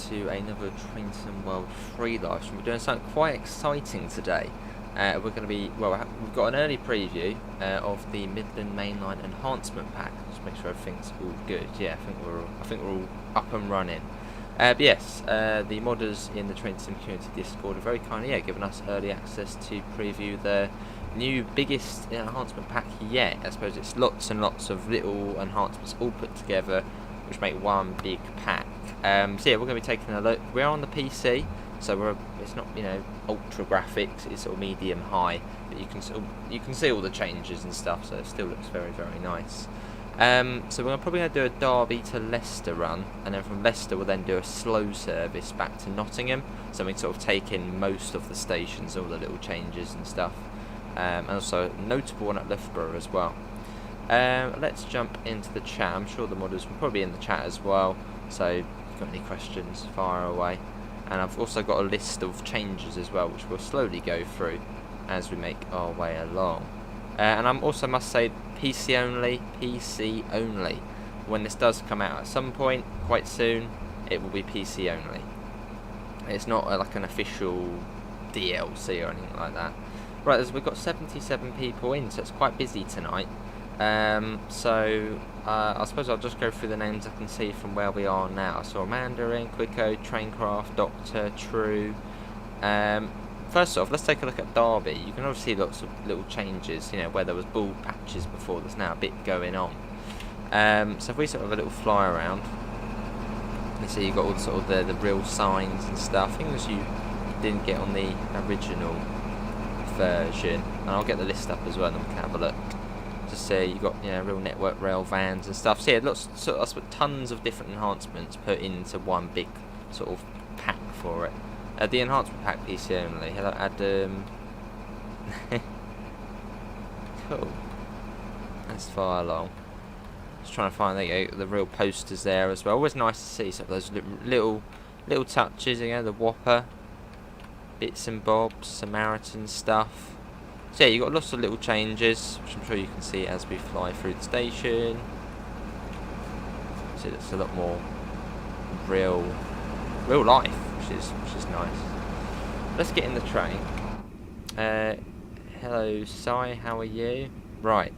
to another Trainton World 3 live stream. We're doing something quite exciting today. We're going to be, well, we've got an early preview of the Midland Mainline Enhancement pack. Just make sure everything's all good. Yeah, I think we're all up and running. But yes, the modders in the Trainton community Discord are very kindly giving us early access to preview the new biggest enhancement pack yet. I suppose it's lots and lots of little enhancements all put together, which make one big pack. So yeah, we're going to be taking a look. We're on the PC, so it's not ultra graphics. It's sort of medium high, but you can see all the changes and stuff. So it still looks very nice. So we're probably going to do a Derby to Leicester run, and then from Leicester we'll then do a slow service back to Nottingham. So we sort of take in most of the stations, all the little changes and stuff. And also a notable one at Loughborough as well. Let's jump into the chat. I'm sure the modders will probably be in the chat as well, so if you've got any questions, fire away. And I've also got a list of changes as well, which we'll slowly go through as we make our way along. And I also must say PC only. When this does come out at some point quite soon, it will be PC only. It's not like an official DLC or anything like that. Right, we've got 77 people in, so it's quite busy tonight. So I suppose I'll just go through the names I can see from where we are now. So Mandarin, Quicko, Traincraft, Doctor, True. First off, let's take a look at Derby. You can obviously see lots of little changes, where there was ball patches before, there's now a bit going on. So if we sort of have a little fly around, you see you've got all sort of the real signs and stuff, things you didn't get on the original version, and I'll get the list up as well and then we can have a look to see. You've got real network rail vans and stuff, so yeah, tons of different enhancements put into one big sort of pack for it. The enhancement pack PC only. Hello Adam. Cool, let's fire along. Just trying to find the real posters there as well. Always nice to see some of those little touches, the Whopper bits and bobs, Samaritan stuff. So yeah, you've got lots of little changes, which I'm sure you can see as we fly through the station. So it's a lot more real life, which is nice. Let's get in the train. Hello Sai, how are you? Right,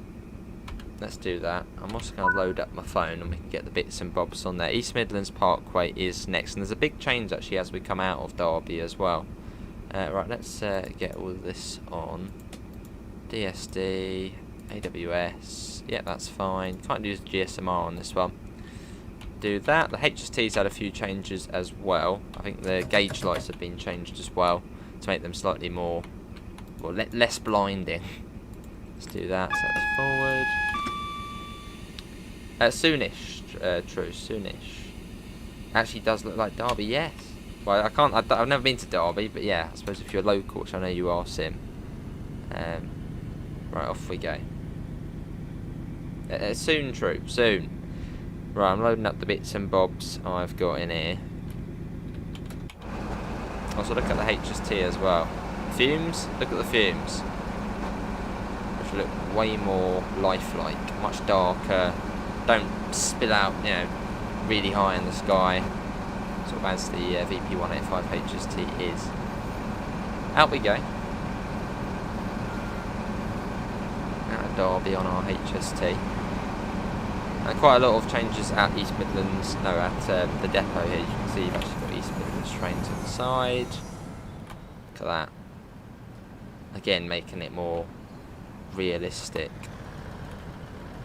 let's do that. I'm also going to load up my phone and we can get the bits and bobs on there. East Midlands Parkway is next, and there's a big change actually as we come out of Derby as well. Right, let's get all of this on. DSD, AWS, yeah, that's fine. Can't use GSMR on this one. Do that. The HST's had a few changes as well. I think the gauge lights have been changed as well to make them slightly more, less blinding. Let's do that. Set this forward. Soonish, true, soonish. Actually does look like Derby, yes. Well, I've never been to Derby, but yeah, I suppose if you're local, which I know you are, Sim. Right, off we go. Soon, True, soon. Right, I'm loading up the bits and bobs I've got in here. Also, look at the HST as well. Fumes, look at the fumes. Which look way more lifelike, much darker. Don't spill out, really high in the sky. Sort of as the VP185 HST is. Out we go. Out of Derby on our HST. And quite a lot of changes at East Midlands, at the depot here. You can see you've actually got East Midlands trains on the side. Look at that. Again, making it more realistic.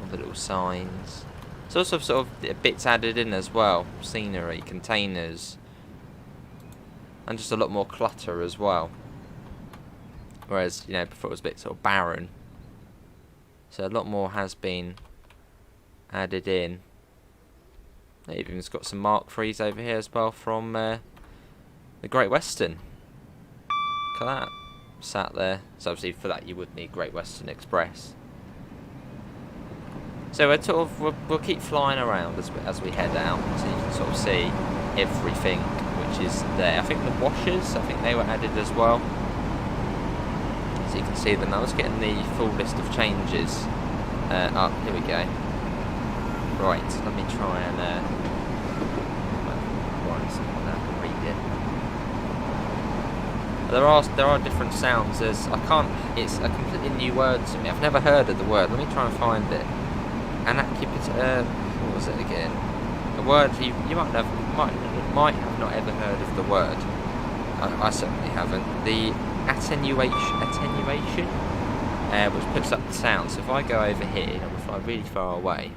All the little signs. There's also sort of bits added in as well. Scenery, containers. And just a lot more clutter as well. Whereas, before it was a bit sort of barren. So a lot more has been added in. They've even got some Mark IIIs over here as well from the Great Western. Look at that. Sat there. So obviously for that you would need Great Western Express. So we'll keep flying around as we head out, so you can sort of see everything which is there. I think the washers, they were added as well, so you can see them. I was getting the full list of changes up. Here we go. Right, let me try and someone that can read it. There are different sounds. It's a completely new word to me. I've never heard of the word. Let me try and find it. What was it again? A word you might have not ever heard of the word. I certainly haven't. The attenuation, which puts up the sound. So if I go over here and we fly really far away,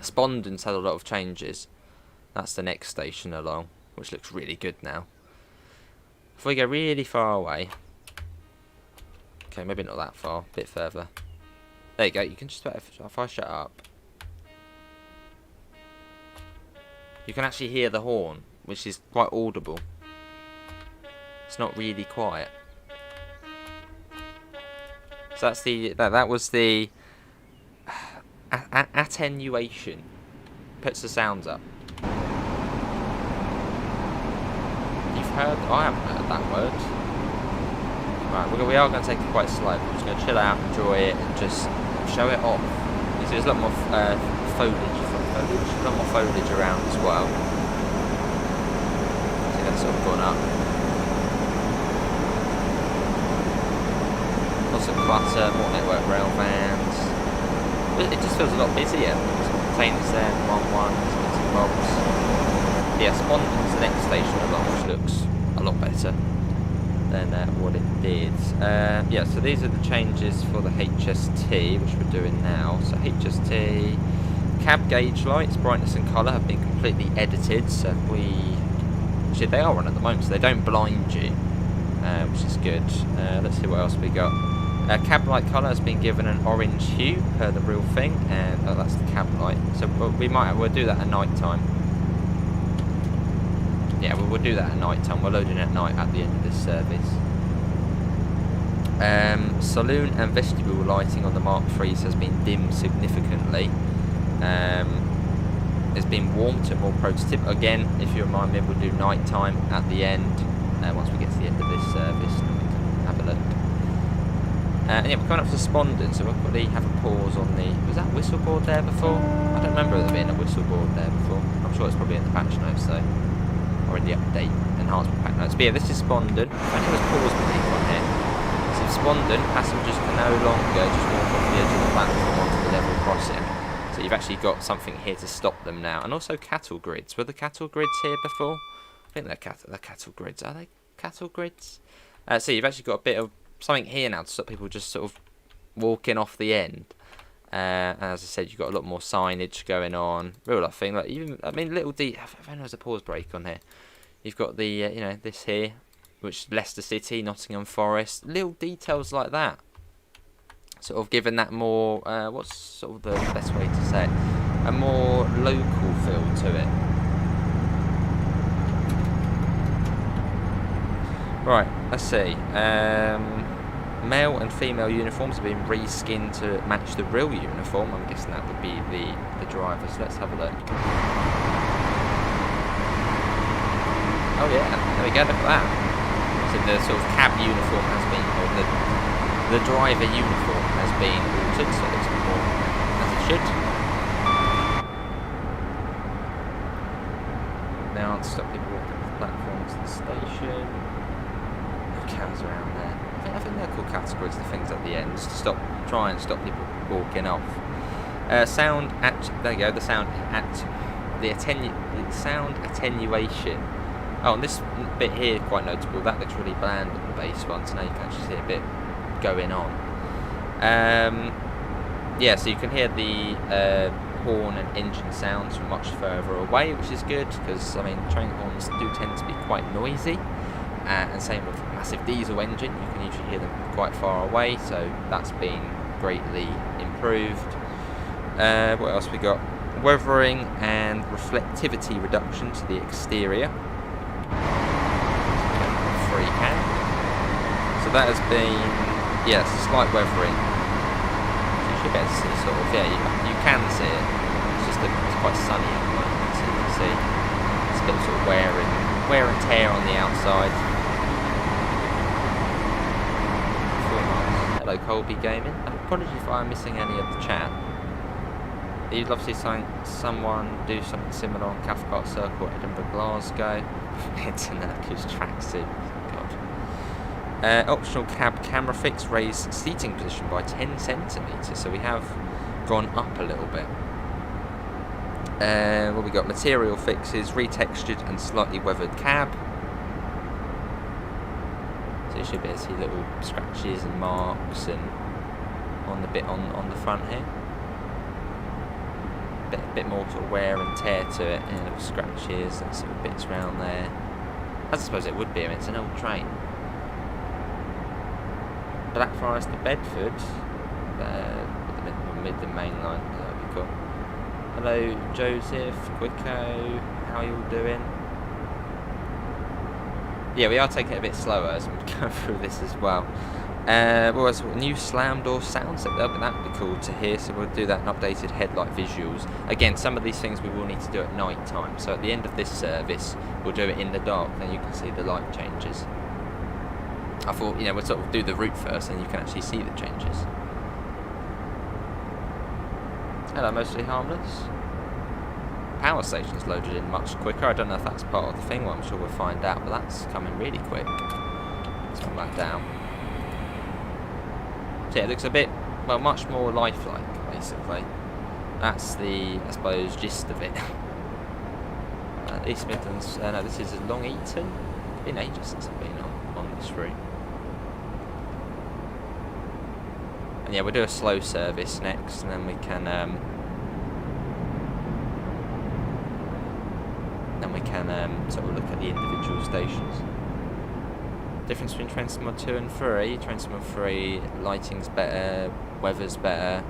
Spondon's had a lot of changes. That's the next station along, which looks really good now. If we go really far away, okay, maybe not that far, a bit further. There you go. You can just if I shut up, you can actually hear the horn, which is quite audible. It's not really quiet. So that's that was the attenuation. Puts the sounds up. I haven't heard that word. Right, we are going to take it quite slow. We're just going to chill out, enjoy it, and just show it off. You see, there's a lot more foliage around as well. See, that's sort of gone up. Lots of clutter, more network rail vans. It just feels a lot busier. There's containers there, 1-1, bits and bobs. Yeah, Spondon's the next station along, which looks a lot better than what it did. Yeah, so these are the changes for the HST, which we're doing now. So HST, cab gauge lights, brightness and colour have been completely edited. So actually they are on at the moment, so they don't blind you, which is good. Let's see what else we got. Cab light colour has been given an orange hue per the real thing, and that's the cab light. So we'll do that at night time. Yeah, we'll do that at night time. We're loading at night at the end of this service. Saloon and vestibule lighting on the Mark IIIs has been dimmed significantly. It's been warmed to more prototype. Again, if you remind me, we'll do night time at the end once we get to the end of this service, and we can have a look. And yeah, we're coming up to Spondon, so we'll probably have a pause on the... Was that whistle board there before? I don't remember there being a whistle board there before. I'm sure it's probably in the patch notes though. Or in the update enhancement pack notes. But yeah, this is Spondon. I think there's pause beneath on here. So Spondon, passengers can no longer just walk off the edge of the platform onto the level crossing. So you've actually got something here to stop them now. And also cattle grids. Were the cattle grids here before? I think they're cattle grids. Are they cattle grids? So you've actually got a bit of something here now to stop people just sort of walking off the end. And as I said, you've got a lot more signage going on. Real life thing. Like even, I mean, little if there's a pause break on here. You've got the you know, this here, which is Leicester City, Nottingham Forest. Little details like that. Sort of giving that more. What's sort of the best way to say it? A more local feel to it. Right. Let's see. Male and female uniforms have been reskinned to match the real uniform. I'm guessing that would be the driver. So let's have a look. Oh yeah, there we go. Look at that. So the sort of cab uniform has been, or the driver uniform has been altered, so it looks more as it should. Now to stop people walking off the platform to the station. No cabs around there. I think they're called categories, the things at the end, just to try and stop people walking off. Sound there you go. The sound attenuation. Oh, and this bit here quite notable. That looks really bland on the base one, so now you can actually see a bit going on. Yeah, so you can hear the horn and engine sounds from much further away, which is good because I mean train horns do tend to be quite noisy. And same with massive diesel engine, you can usually hear them quite far away, so that's been greatly improved. What else we got? Weathering and reflectivity reduction to the exterior. Free can. So that has been, yes, slight weathering. So you should be able to see sort of, yeah, you can see it. It's just it's quite sunny at the moment, so you can see it's a bit of sort of wear and tear on the outside. Hello Colby Gaming. Apologies if I'm missing any of the chat. You'd love to see someone do something similar on Cathcart Circle, Edinburgh, Glasgow. It's in Nurki's tracksuit. God. Optional cab camera fix, raise seating position by 10 centimetres. So we have gone up a little bit. What we got? Material fixes, retextured and slightly weathered cab. So you should be able to see little scratches and marks and on the bit on the front here. Bit more sort of wear and tear to it, and little scratches and sort of bits around there. As I suppose it would be. I mean, it's an old train. Blackfriars to Bedford, the Midland Mainline. That would be cool. Hello, Joseph, Quicko. How are you all doing? Yeah, we are taking it a bit slower as we go through this as well. Well, it's a new slam door sound set up, and that would be cool to hear. So we'll do that and updated headlight visuals. Again, some of these things we will need to do at night time. So at the end of this service, we'll do it in the dark. Then you can see the light changes. I thought, we'll sort of do the route first, and you can actually see the changes. Hello, mostly harmless. Power station's loaded in much quicker. I don't know if that's part of the thing. Well, I'm sure we'll find out, but that's coming really quick. Let's put that down. So yeah, it looks a bit, well, much more lifelike, basically. That's the, I suppose, gist of it. East Midlands, no, this is Long Eaton. It's been ages since I've been on this route. And yeah, we'll do a slow service next, and then we can, sort of look at the individual stations. Difference between Transformer 2 and 3. Transformer 3, lighting's better, weather's better,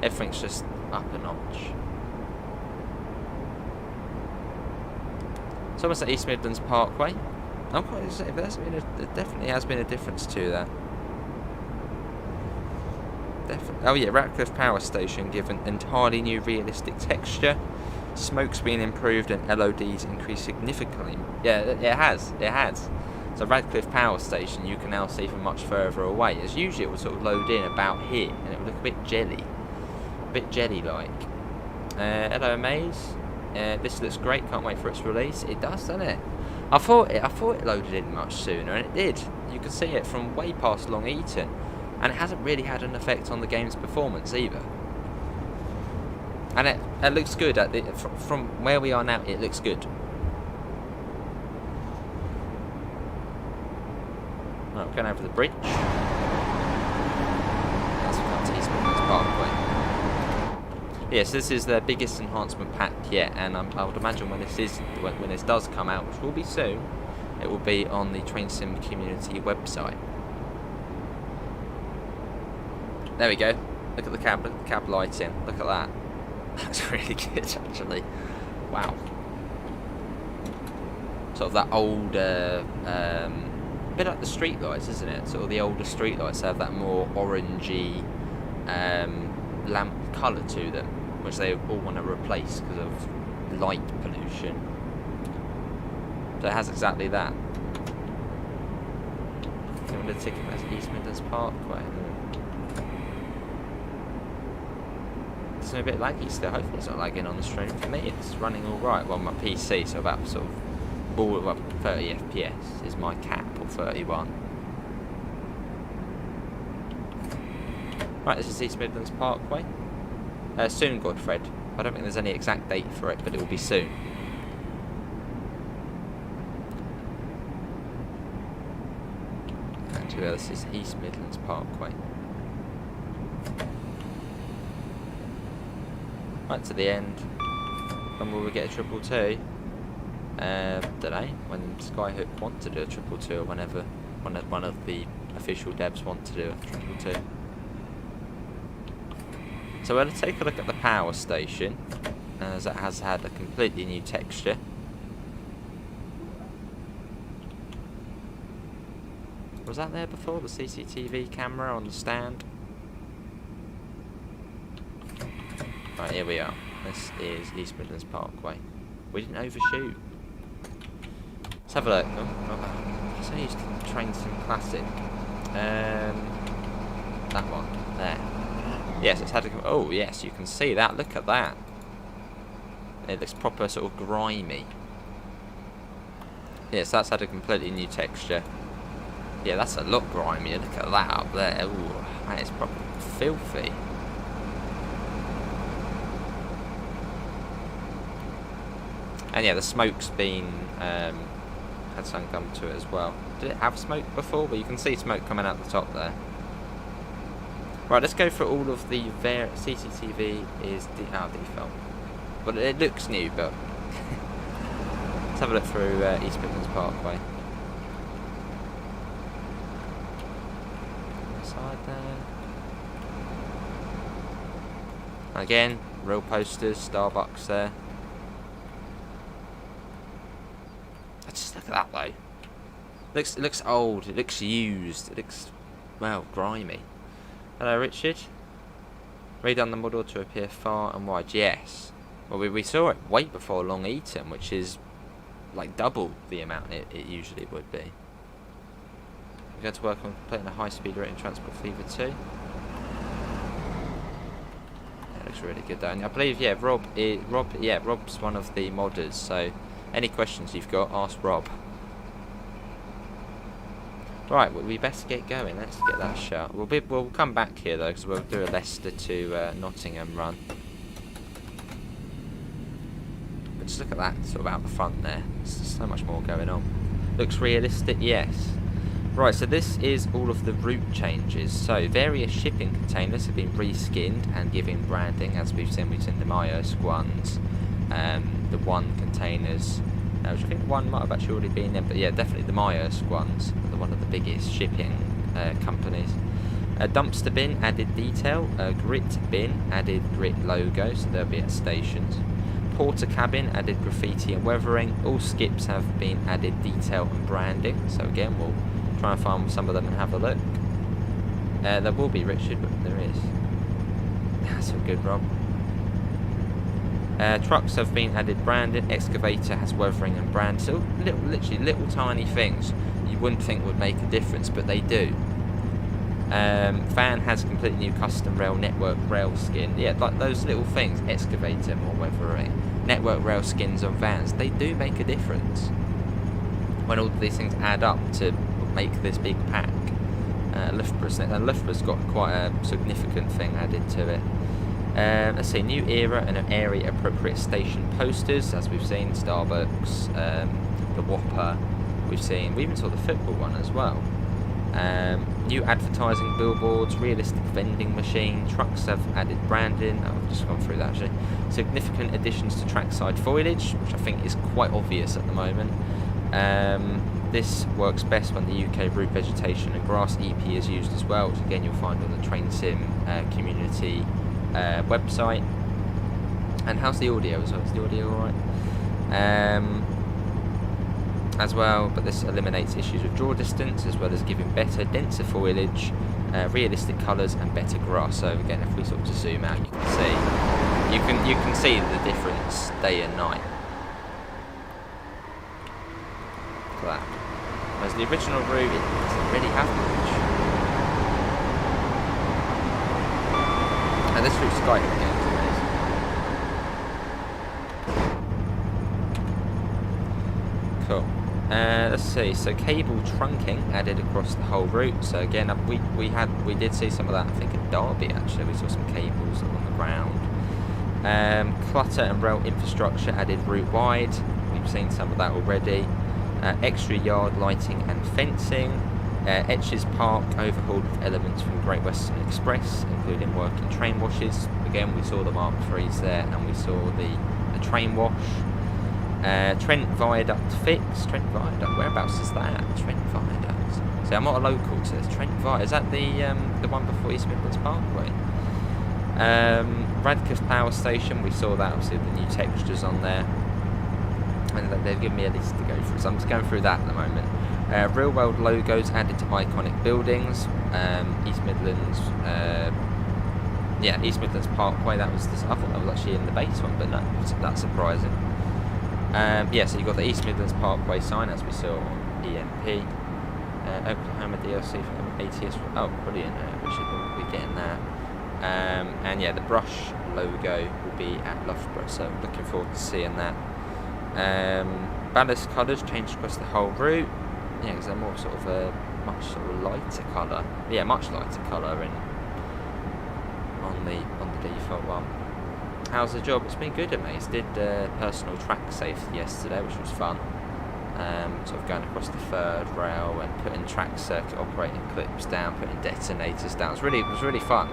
everything's just up a notch. It's almost at East Midlands Parkway. I'm quite say there definitely has been a difference to that. Oh yeah, Ratcliffe Power Station given entirely new realistic texture. Smoke's been improved and LOD's increased significantly. Yeah, it has. So Radcliffe Power Station you can now see from much further away. As usually it would sort of load in about here and it would look a bit jelly-like. Hello Maze. This looks great, can't wait for its release. It does, doesn't it? I thought it loaded in much sooner, and it did. You can see it from way past Long Eaton, and it hasn't really had an effect on the game's performance either. And it looks good from where we are now. It looks good. Right, we're going over the bridge. That's East Midlands Parkway. Yes, this is the biggest enhancement pack yet, and I would imagine when this does come out, which will be soon, it will be on the Train Sim community website. There we go. Look at the cab lighting. Look at that. That's really good, actually. Wow. Sort of that older, bit like the street lights, isn't it? Sort of the older street lights have that more orangey lamp colour to them, which they all want to replace because of light pollution. So it has exactly that. I'm going to ticket as East Midlands Parkway. It's a bit laggy still. Hopefully it's not lagging on the stream. For me it's running alright. Well, my PC, so about sort of 30 FPS is my cap, or 31. Right, this is East Midlands Parkway. Soon, Godfred. I don't think there's any exact date for it, but it will be soon. Actually, this is East Midlands Parkway. Right to the end. When will we get a 222? Don't know. When Skyhook want to do a 222, or whenever one of the official devs want to do a 222. So we're going to take a look at the power station, as it has had a completely new texture. Was that there before, the CCTV camera on the stand? Right, here we are. This is East Midlands Parkway. We didn't overshoot. Let's have a look. Let's use Train Sim Classic. That one, there. Yes, it's had to come. Oh, yes, you can see that. Look at that. It looks proper sort of grimy. Yes, that's had a completely new texture. Yeah, that's a lot grimier. Look at that up there. Ooh, that is proper filthy. And yeah, the smoke's been had some come to it as well. Did it have smoke before? But you can see smoke coming out the top there. Right, let's go for all of the CCTV is default. But it looks new, but let's have a look through East Midlands Parkway. Side there. Again, real posters, Starbucks there. Just look at that though. It looks old. It looks used. It looks, well, grimy. Hello, Richard. Redone the model to appear far and wide. Yes. Well, we saw it way before Long Eaton, which is like double the amount it usually would be. We're going to work on completing a high-speed written transport fever too. That looks really good though. And I believe, yeah, Rob's one of the modders. So any questions you've got, ask Rob. Right, well, we best get going. Let's get that shot. We'll come back here though, because we'll do a Leicester to Nottingham run. But just look at that, sort of out the front there. There's so much more going on. Looks realistic, yes. Right, so this is all of the route changes. So various shipping containers have been reskinned and given branding, as we've seen the Maersk ones, the one containers. Which I think one might have actually already been there, but yeah, definitely the Maersk ones, one of the biggest shipping companies. A dumpster bin added detail, a grit bin added grit logo, so they'll be at stations. Porter cabin added graffiti and weathering. All skips have been added detail and branding, so again we'll try and find some of them and have a look. There will be, Richard, but there is. That's so good, Rob. Trucks have been added branded, excavator has weathering and brand. So literally little tiny things you wouldn't think would make a difference, but they do. Van has completely new custom rail network rail skin. Yeah, like those little things, excavator, more weathering, network rail skins on vans, they do make a difference. When all of these things add up to make this big pack. Loughborough's got quite a significant thing added to it. Let's see, new era and an area appropriate station posters, as we've seen, Starbucks, the Whopper, we even saw the football one as well. New advertising billboards, realistic vending machine, trucks have added branding, I've just gone through that actually. Significant additions to trackside foliage, which I think is quite obvious at the moment. This works best when the UK root vegetation and grass EP is used as well, which again you'll find on the Train Sim community website. And how's the audio as well? Is the audio alright? As well, but this eliminates issues with draw distance, as well as giving better, denser foliage, realistic colours and better grass. So again, if we sort of just zoom out, you can see the difference day and night. Look at that. Whereas the original route, it doesn't really have much. And this route's Skype again. Cool. Let's see. So cable trunking added across the whole route. So again, we did see some of that. I think in Derby actually, we saw some cables on the ground. Clutter and rail infrastructure added route wide. We've seen some of that already. Extra yard lighting and fencing. Etches Park overhauled with elements from Great Western Express, including working train washes. Again, we saw the Mark IIIs there, and we saw the train wash. Trent Viaduct fix. Trent Viaduct, whereabouts is that? Trent Viaduct. See, I'm not a local to this. Trent Viaduct, is that the one before East Midlands Parkway? Radcliffe Power Station, we saw that, obviously the new textures on there. And they've given me a list to go through, so I'm just going through that at the moment. Real world logos added to iconic buildings. East Midlands, East Midlands Parkway. I thought that was actually in the base one, but no, that's surprising. So you've got the East Midlands Parkway sign, as we saw on EMP. Oklahoma DLC from ATS. Oh, brilliant! Richard, we'll be getting that. And yeah, the brush logo will be at Loughborough, so looking forward to seeing that. Ballast colours changed across the whole route. Yeah, because they're more sort of a much sort of lighter colour. Yeah, much lighter colour on the default one. How's the job? It's been good at Maze. Did personal track safety yesterday, which was fun. Sort of going across the third rail and putting track circuit operating clips down, putting detonators down. It was really fun.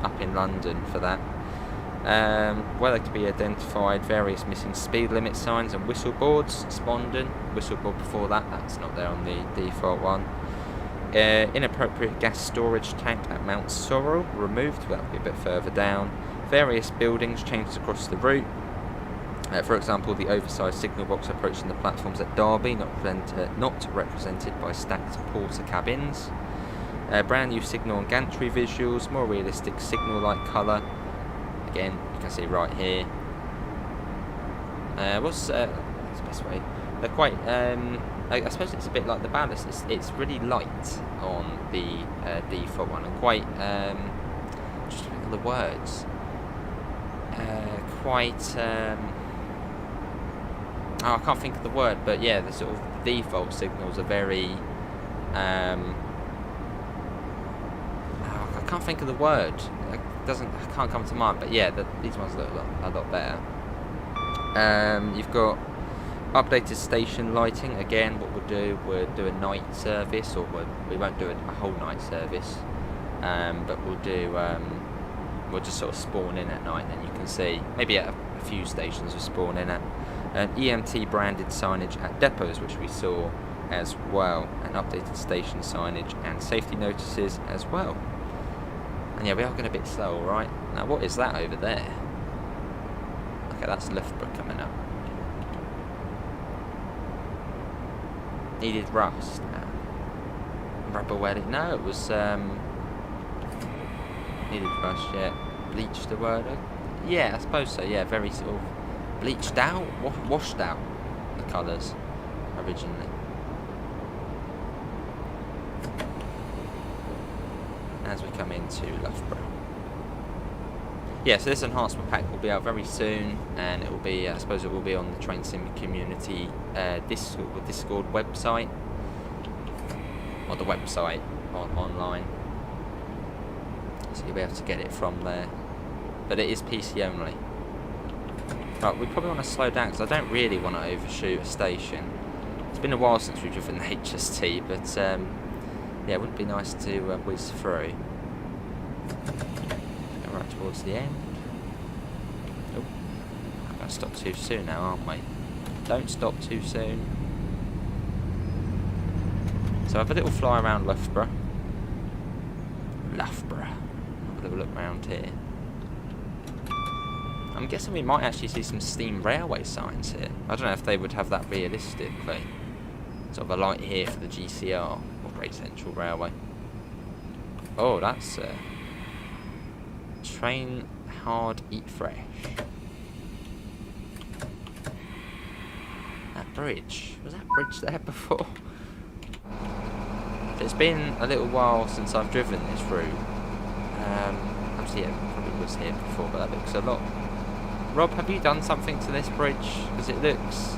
Up in London for that. Weather to be identified, various missing speed limit signs and whistle boards. Spondon, whistle board before that, that's not there on the default one. Inappropriate gas storage tank at Mount Sorrel removed, that'll be a bit further down. Various buildings changed across the route. For example, the oversized signal box approaching the platforms at Derby, not represented by stacked porter cabins. Brand new signal and gantry visuals, more realistic signal light colour. Again, you can see right here. What's the best way? They're quite. I suppose it's a bit like the ballast. It's really light on the default one, and quite. Just looking at the words. Quite. I can't think of the word, but yeah, the sort of default signals are very. I can't think of the word. I can't come to mind, but yeah, these ones look a lot better. You've got updated station lighting. Again, what we'll do a night service, or we won't do a whole night service, but we'll just sort of spawn in at night, and then you can see maybe at a few stations we'll spawn in at. EMT branded signage at depots, which we saw as well, and updated station signage and safety notices as well. And yeah, we are going a bit slow, right? Now, what is that over there? Okay, that's Loughborough coming up. Needed rust. Rubber welding. No, it was needed rust. Yeah, bleached the word. Yeah, I suppose so. Yeah, very sort of bleached out, washed out the colours originally. As we come into Loughborough. Yeah, so this enhancement pack will be out very soon, and it will be, I suppose it will be on the Train Sim community Discord website, or the website online, so you'll be able to get it from there, but it is PC only. Right, we probably want to slow down because I don't really want to overshoot a station. It's been a while since we've driven the HST, but yeah, it wouldn't be nice to whiz through. Go right towards the end. Oh, I'm going to stop too soon now, aren't we? Don't stop too soon. So have a little fly around Loughborough. Have a little look around here. I'm guessing we might actually see some steam railway signs here. I don't know if they would have that realistically. Sort of a light here for the GCR, or Great Central Railway. Oh, that's train hard, eat fresh. That bridge, was that bridge there before? It's been a little while since I've driven this route. Actually, yeah, probably was here before, but that looks a lot. Rob, have you done something to this bridge? Because it looks.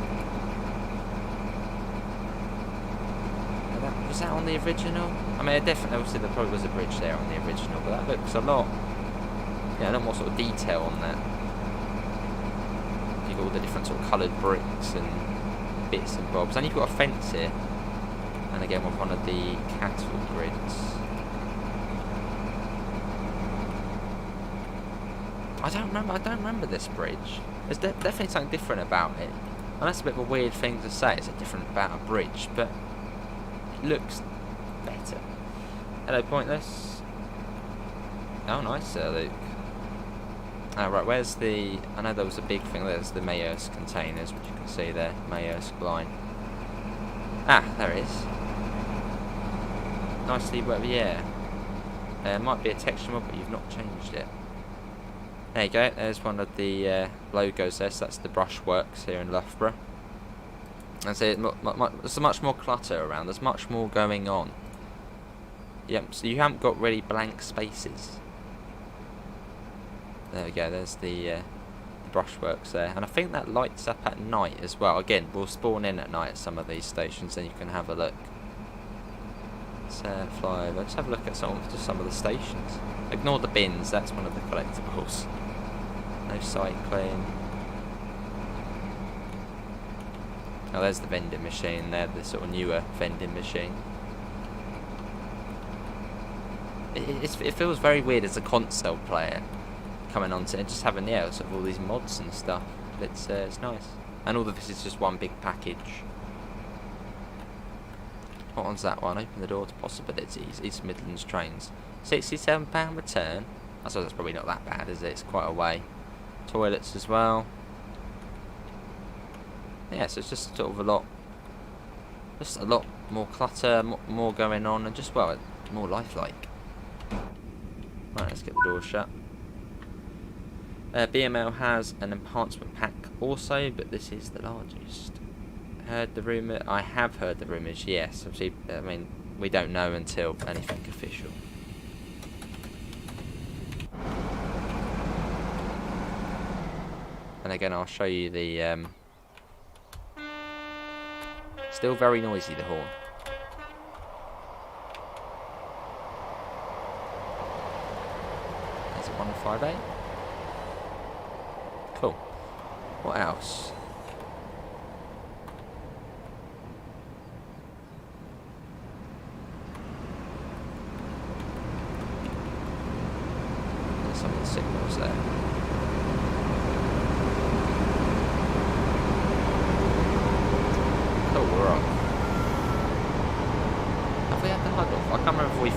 Was that on the original? I mean, definitely, obviously, there probably was a bridge there on the original, but that looks a lot. Yeah, a lot more sort of detail on that. You've got all the different sort of coloured bricks and bits and bobs, and you've got a fence here. And again, with one of the cattle grids. I don't remember this bridge. There's definitely something different about it. And that's a bit of a weird thing to say. It's a different about a bridge, but it looks better. Hello, Pointless. Oh, nice, Sir Luke. Right, where's the... I know there was a big thing. There's the Maersk containers, which you can see there. Maersk line. Ah, there it is. Nicely, well, yeah. Might be a texture mod, but you've not changed it. There you go, there's one of the logos there, so that's the brushworks here in Loughborough. And so there's much more clutter around, there's much more going on. Yep, so you haven't got really blank spaces There we go, there's the brushworks there. And I think that lights up at night as well. Again, we'll spawn in at night at some of these stations, and you can have a look. Let's fly over. Let's have a look at some of the stations. Ignore the bins, that's one of the collectibles. No cycling. Oh, there's the vending machine there, the sort of newer vending machine. It feels very weird as a console player coming onto it, just having sort of all these mods and stuff. But it's nice, and all of this is just one big package. What one's that one? Open the door to possibilities. East Midlands trains. £67 return. I suppose that's probably not that bad, is it? It's quite a way. Toilets as well. Yeah, so it's just sort of a lot more clutter, more going on, and just, well, more lifelike. Right, let's get the door shut. BML has an enhancement pack also, but this is the largest. Heard the rumour? I have heard the rumours, yes. Obviously, I mean, we don't know until anything official. And again, I'll show you the... still very noisy, the horn. There's a 158. Cool. What else? There's some of the signals there. Oh, we're on. Have we had the HUD off? I can't remember if we've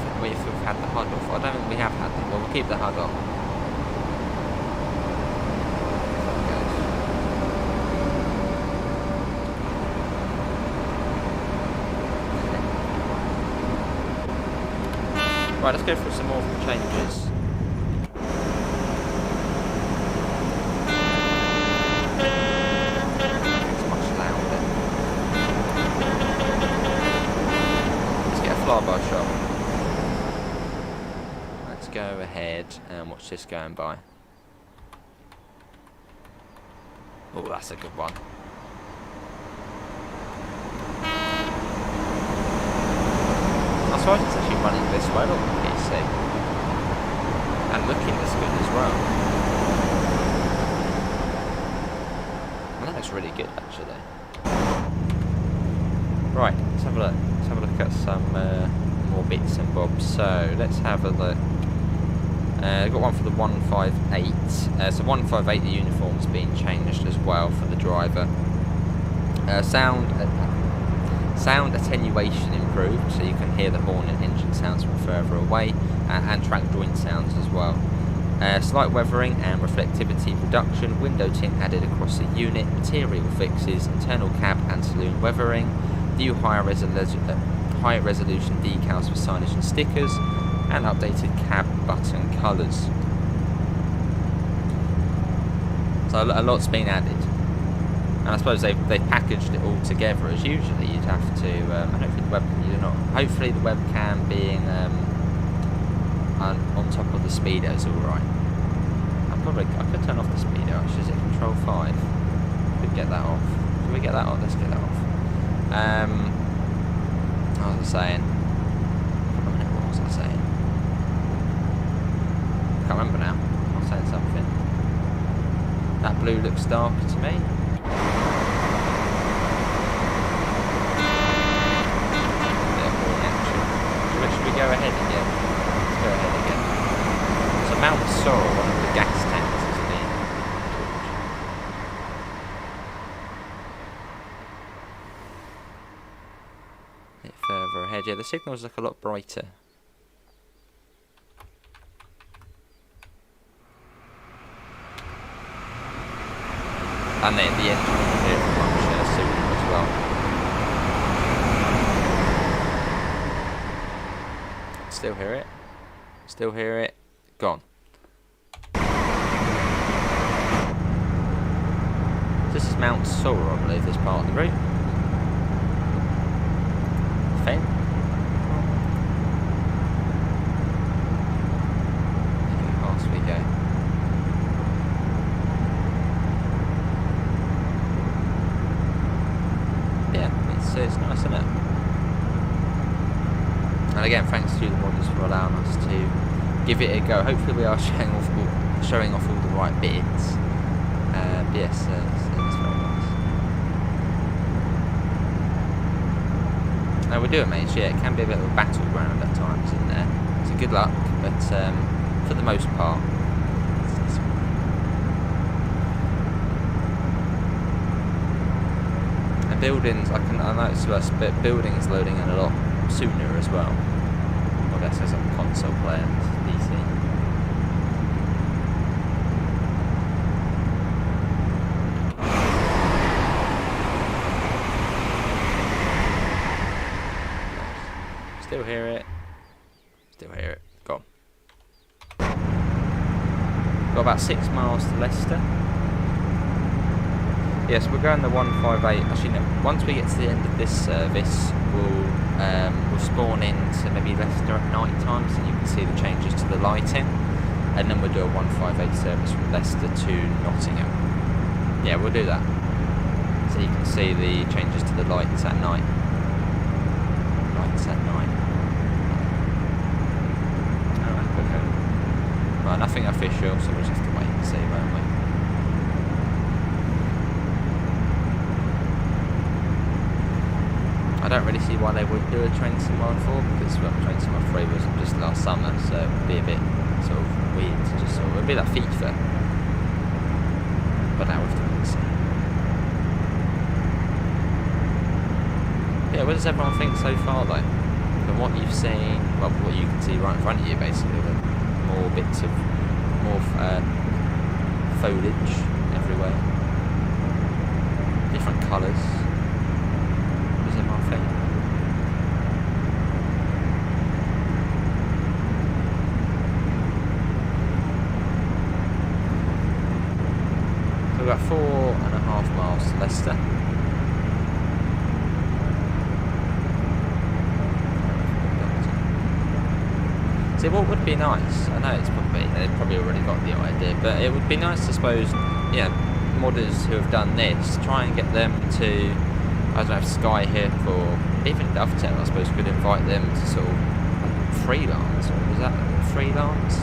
had the HUD off. I don't think we have had them. Well, we'll keep the HUD on. Right, let's go through some more changes. It's much louder. Let's get a flyby shot. Let's go ahead and watch this going by. Oh, that's a good one. I suppose it's actually running this way on the PC. And looking this good as well. Well, that looks really good actually. Right, let's have a look. Let's have a look at some more bits and bobs. So let's have a look. I've got one for the 158. So 158, the uniform's been changed as well for the driver. Sound attenuation improved, so you can hear the horn and engine sounds from further away, and track joint sounds as well. Slight weathering and reflectivity reduction, window tint added across the unit, material fixes, internal cab and saloon weathering, new higher resolution decals for signage and stickers, and updated cab button colours. So a lot's been added. And I suppose they've packaged it all together, as usually you'd have to. Hopefully the webcam being on top of the speedo is all right. I could turn off the speedo. Actually, is it Control 5? Could get that off. Should we get that off? Let's get that off. What was I saying? What was I saying? I can't remember now. I was saying something. That blue looks darker to me. Should we go ahead again? Let's go ahead again. So Mount Sorrel, one of the gas tanks, has been torched. A bit further ahead. Yeah, the signals look a lot brighter. And then the engine will hear much sooner as well. Still hear it. Still hear it. Gone. This is Mount Sorrel, I believe, this part of the route. Fen. How fast we go. give it a go. Hopefully we are showing off all the right bits. But yes, it's very nice. No, we're doing mates. Yeah, it can be a bit of a battleground at times in there. So good luck, but for the most part. And buildings, I noticed less, but buildings loading in a lot sooner as well. Well, that says on console player, PC. Still hear it. Still hear it. Go on. Got about 6 miles to Leicester. Yes, we're going the 158. Actually, no. Once we get to the end of this service, we'll spawn into maybe Leicester at night time, so you can see the changes to the lighting, and then we'll do a 158 service from Leicester to Nottingham. Yeah, we'll do that, so you can see the changes to the lights at night. Lights at night. Alright, okay. Right, nothing official, so we'll just have to wait and see, won't we? I don't really see why they would do a Train Sim 104, because well, Train Sim 103 was just last summer, so it would be a bit sort of weird to just sort of, it would be like FIFA. But now we've done it, so. Yeah, what does everyone think so far though? From what you've seen, well, what you can see right in front of you basically, the more bits of, more foliage everywhere. Different colours. We've got 4.5 miles to Leicester. See, what would be nice, I know they've probably already got the idea, but it would be nice, I suppose, yeah, modders who have done this, try and get them to, I don't know, if Skyhip or even Dovetail, I suppose, could invite them to sort of freelance, or was that freelance?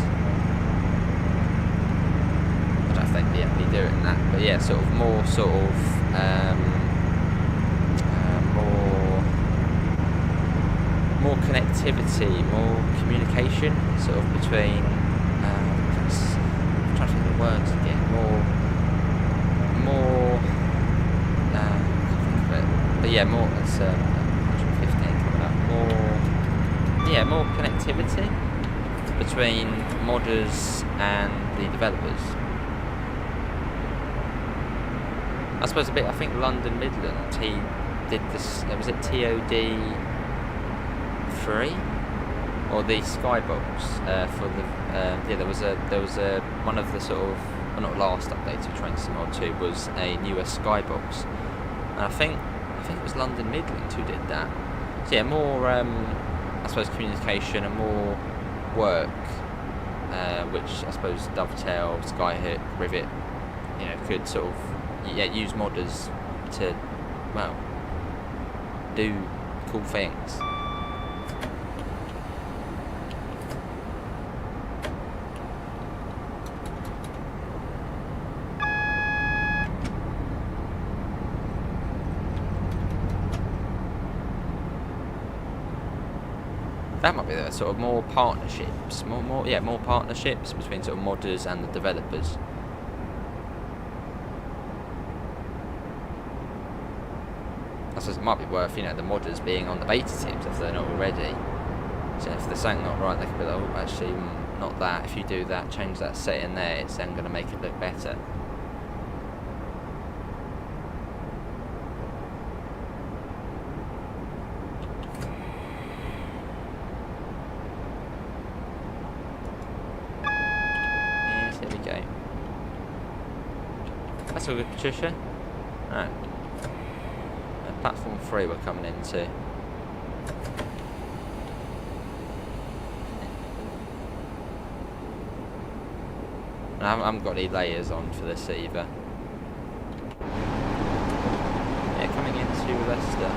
I don't know if they'd be happy doing that, but yeah, sort of more sort of more connectivity, more communication, sort of between. I'm trying to think of the words again. More. I can't think of it, but yeah, more. It's 115 coming up. More connectivity between modders and the developers. I suppose a bit. I think London Midland, he did this. Was it TOD3 or the Skybox for the? Yeah, there was a one of the sort of, well, not last update to Train Sim 2 was a newer Skybox, and I think it was London Midland who did that. So yeah, more I suppose communication and more work, which I suppose Dovetail, Skyhip, Rivet, could sort of use modders to, well, do cool things. That might be the sort of more partnerships, more partnerships between sort of modders and the developers. I suppose it might be worth, the modders being on the beta teams if they're not already. So if there's something not right, they can be like, oh, actually, not that. If you do that, change that setting there, it's then going to make it look better. Yes, here we go. That's all good, Patricia. Alright. Platform 3 we're coming into. I haven't got any layers on for this either. Yeah, coming into Leicester.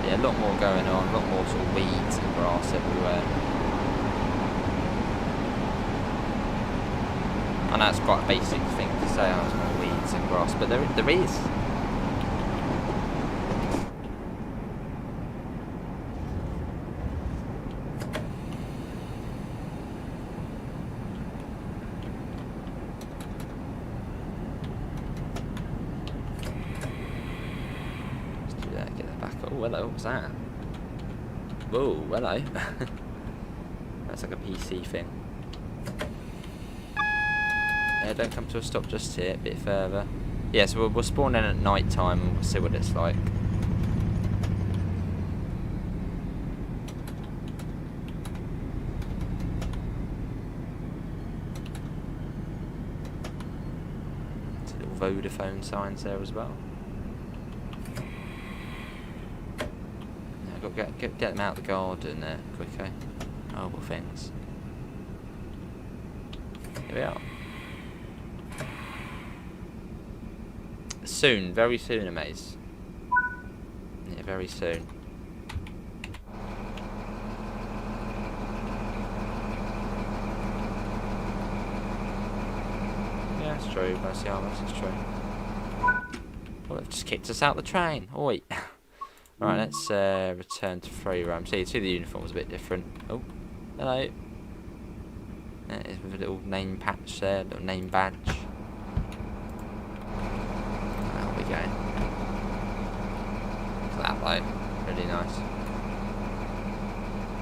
Yeah, a lot more going on, a lot more sort of weeds and grass everywhere. I know it's quite a basic thing to say, oh, there's more weeds and grass, but there is. Let's do that, get that back. Oh, hello, what was that? Oh, hello. That's like a PC thing. Yeah, don't come to a stop just here, a bit further. Yeah, so we'll spawn in at night time and we'll see what it's like. There's little Vodafone signs there as well. Yeah, got to get them out of the garden there, quicker. Horrible things. Here we are. Soon, very soon, Amaze. Yeah, very soon. Yeah, it's true. That's the armors, it's true. Well, they've just kicked us out the train. Oi. Right, let's return to free roam. See the uniform's a bit different. Oh, hello. There it is with a little name patch there, little name badge. Going. That though, really nice.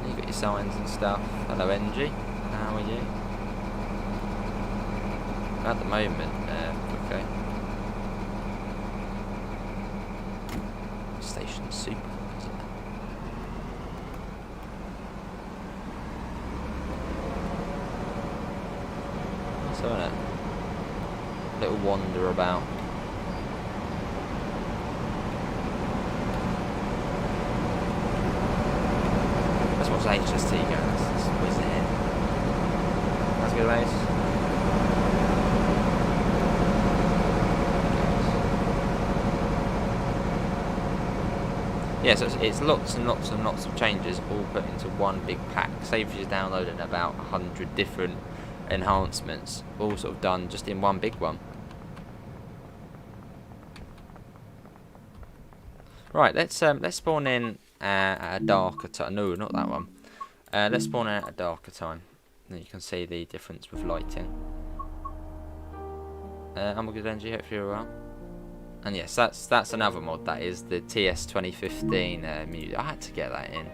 You got your signs and stuff. Hello, NG. How are you? At the moment, okay. Station super, isn't it? So, isn't it? Little wander about. HST goes, it's whizzing in. That's good, mate. Yeah, so it's lots and lots and lots of changes all put into one big pack. Saves you downloading about 100 different enhancements, all sort of done just in one big one. Right, let's spawn in at a darker time. No, not that one. Let's spawn in at a darker time. Then you can see the difference with lighting. I'm a good NG, hopefully you're well. And yes, that's another mod. That is the TS 2015 music. I had to get that in.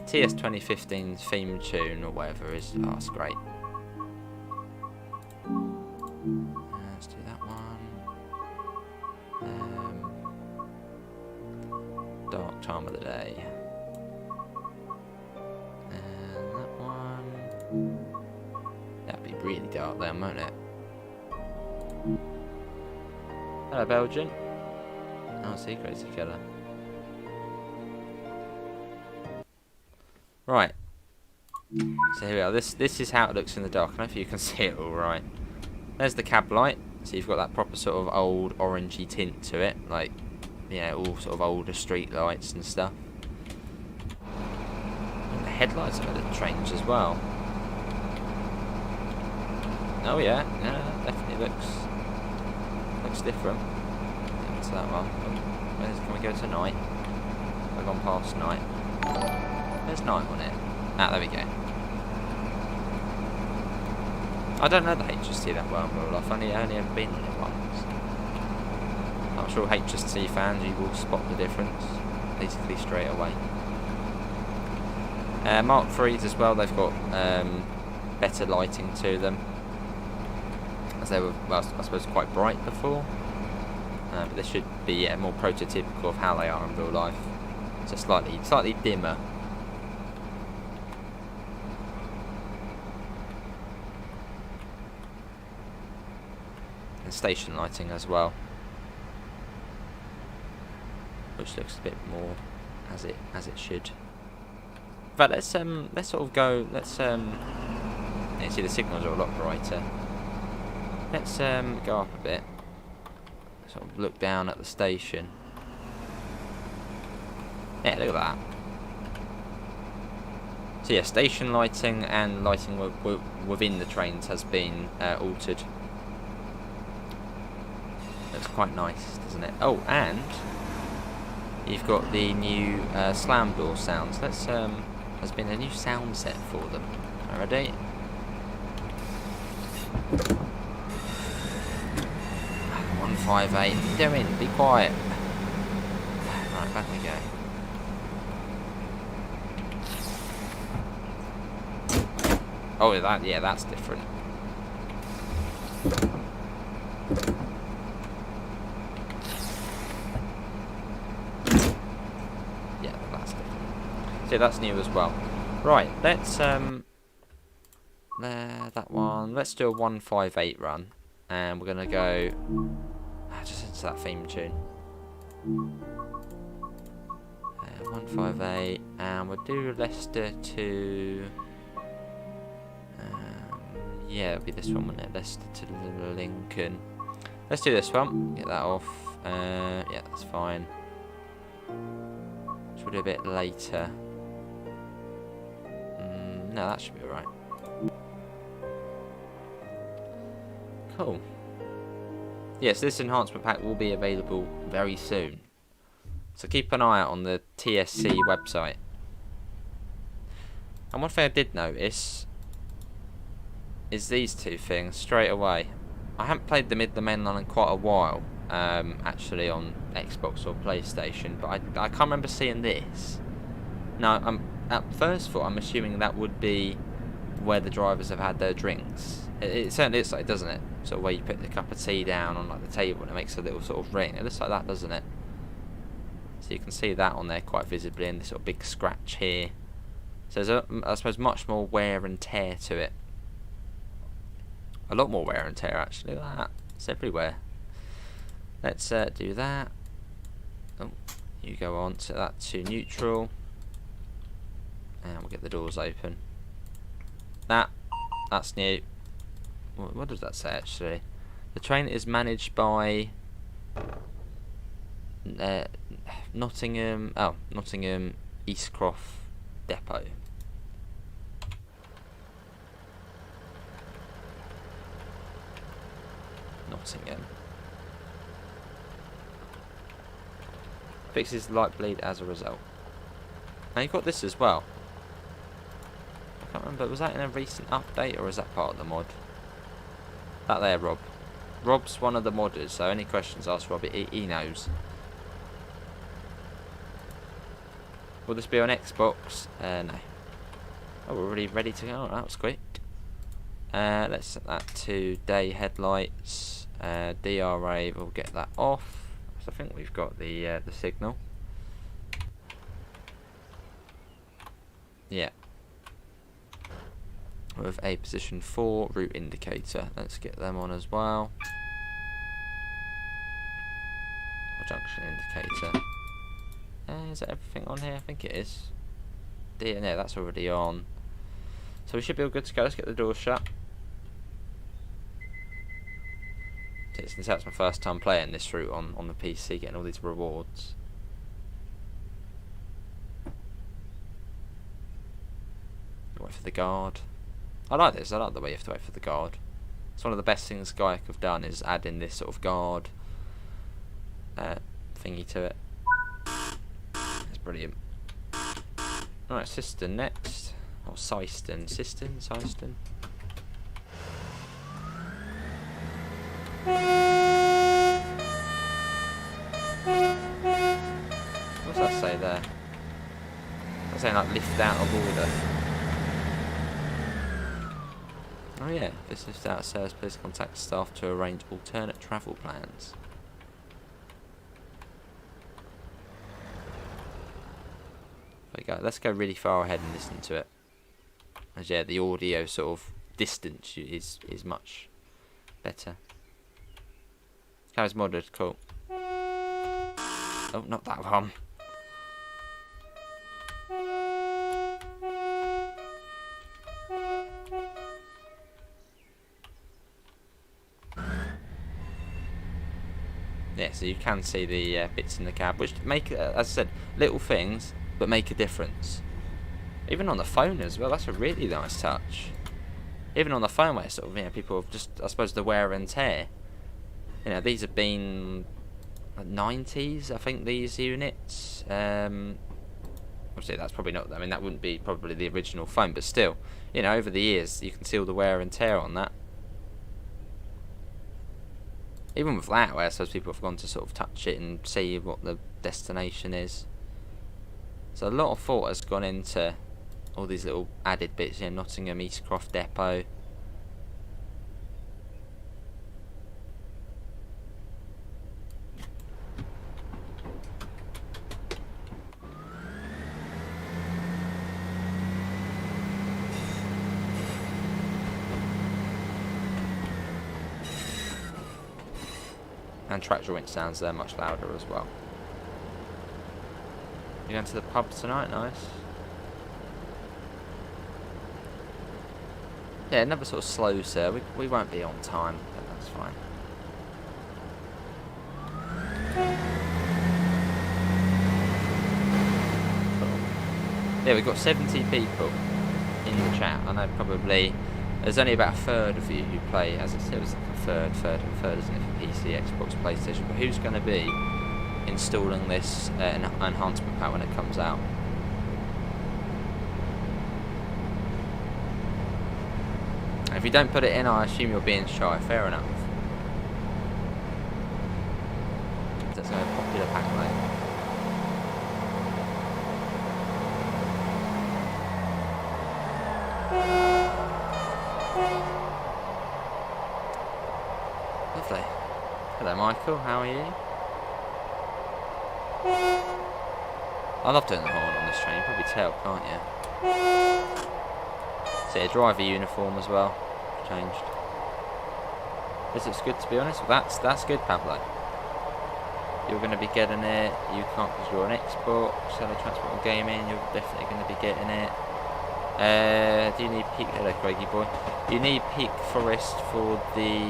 TS 2015 theme tune or whatever is. Oh, it's great. Let's do that one. Dark time of the day. And that one. That'd be really dark then, won't it? Hello, Belgian. Oh, secret together. Right. So here we are. This is how it looks in the dark. I don't know if you can see it all right. There's the cab light. So you've got that proper sort of old orangey tint to it, like, you know, all sort of older street lights and stuff. And the headlights are a little strange as well. Oh yeah, definitely looks different. What's that one? Can we go to night? I've gone past night. There's night on it. Ah, there we go. I don't know the HST that well in real life. I only ever been on it once. I'm sure HST fans, you will spot the difference basically straight away. Mark 3s as well, they've got better lighting to them, as they were, well, I suppose, quite bright before. But this should be more prototypical of how they are in real life. So slightly dimmer. And station lighting as well, which looks a bit more as it should. But let's sort of go. Let's you see the signals are a lot brighter. Let's go up a bit. Sort of look down at the station. Yeah, look at that. So yeah, station lighting and lighting within the trains has been altered Looks quite nice, doesn't it? Oh, and you've got the new slam door sounds. There's been a new sound set for them. Ready? 158. What are you doing? Be quiet. Right, back we go. Oh, that's different. Yeah, that's different. So that's new as well. Right, let's that one. Let's do a 158 run, and we're gonna go just into that theme tune. 158, and we'll do Leicester to. Yeah, it'll be this one, won't it? Leicester to Lincoln. Let's do this one. Get that off. Yeah, that's fine. Should we do a bit later? No, that should be alright. Cool. Yes, this enhancement pack will be available very soon. So keep an eye out on the TSC website. And one thing I did notice is these two things straight away. I haven't played the Midland Mainline in quite a while, actually on Xbox or PlayStation, but I can't remember seeing this. Now, at first thought, I'm assuming that would be where the drivers have had their drinks. It certainly looks like, doesn't it? Sort of where you put the cup of tea down on like the table and it makes a little sort of ring. It looks like that, doesn't it? So you can see that on there quite visibly, and this sort of big scratch here. So there's, I suppose, much more wear and tear to it. A lot more wear and tear, actually. Look at that. It's everywhere. Let's do that. Oh, you go on to that to neutral. And we'll get the doors open. That's new. What does that say, actually? The train is managed by Nottingham Eastcroft Depot. Nottingham. Fixes light bleed as a result. Now you've got this as well. I can't remember, was that in a recent update or is that part of the mod? That there, Rob. Rob's one of the modders, so any questions, ask Rob. He knows. Will this be on Xbox? No. Oh, we're already ready to go. Oh, that was quick. Let's set that to day headlights. DRA, we'll get that off. So I think we've got the signal. Yeah. With a position 4 route indicator. Let's get them on as well. Or junction indicator. Is that everything on here? I think it is. No, that's already on. So we should be all good to go. Let's get the door shut. Since that's my first time playing this route on the PC, getting all these rewards. Wait for the guard. I like this. I like the way you have to wait for the guard. It's one of the best things Gaiac have done, is add in this sort of guard thingy to it. It's brilliant. Alright, Syston next. Or Syston. Syston? Syston? What's that say there? That's saying like lift out of order. Oh yeah, if this lifts out of service, please contact staff to arrange alternate travel plans. There we go. Let's go really far ahead and listen to it. As yeah, the audio sort of distance is much better. How's modded? Cool. Oh, not that one. Yeah, so you can see the bits in the cab, which make, as I said, little things, but make a difference. Even on the phone as well, that's a really nice touch. Even on the phone where sort of, people have just, I suppose, the wear and tear. You know, these have been 90s, I think, these units. Obviously, that's probably not. I mean, that wouldn't be probably the original phone, but still, you know, over the years, you can see all the wear and tear on that. Even with that, where I suppose people have gone to sort of touch it and see what the destination is. So a lot of thought has gone into all these little added bits. You know, Nottingham Eastcroft Depot. And track joint sounds there much louder as well. You going to the pub tonight? Nice. Yeah, another sort of slow sir. We won't be on time, but that's fine. Cool. Yeah, we've got 70 people in the chat. I know probably there's only about a third of you who play, as I said, it was like a third, isn't it, for PC, Xbox, PlayStation. But who's going to be installing this enhancement pack when it comes out? If you don't put it in, I assume you're being shy. Fair enough. That's a popular pack, mate. Lovely. Hello, Michael. How are you? I love doing the horn on this train. You can probably tell, can't you? See a driver uniform as well. Changed. This looks good, to be honest. Well, that's good, Pablo. You're going to be getting it. You can't because you're an Xbox, Hello Transport and Gaming. You're definitely going to be getting it. Do you need peak? Hello, Craigie boy. You need Peak Forest for the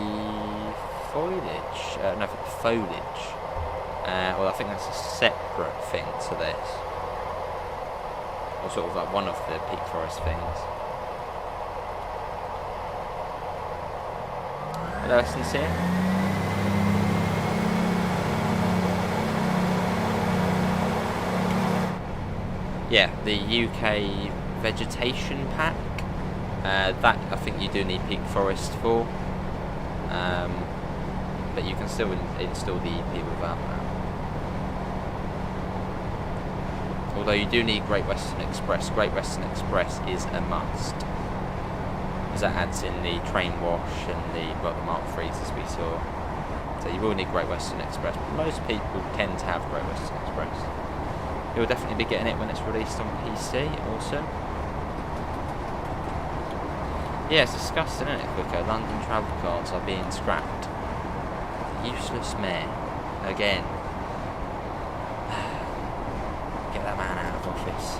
foliage. No, for the foliage. Well, I think that's a separate thing to this, or sort of like one of the Peak Forest things. Hello, Sincere. Yeah, the UK vegetation pack. That I think you do need Peak Forest for, but you can still install the EP without that. Although you do need Great Western Express. Great Western Express is a must, because that adds in the train wash and the Mark 3s as we saw. So you will need Great Western Express, but most people tend to have Great Western Express. You'll definitely be getting it when it's released on PC. Awesome. Yeah, it's disgusting, isn't it, Quico? London travel cards are being scrapped. Useless mayor. Again. Get that man out of office.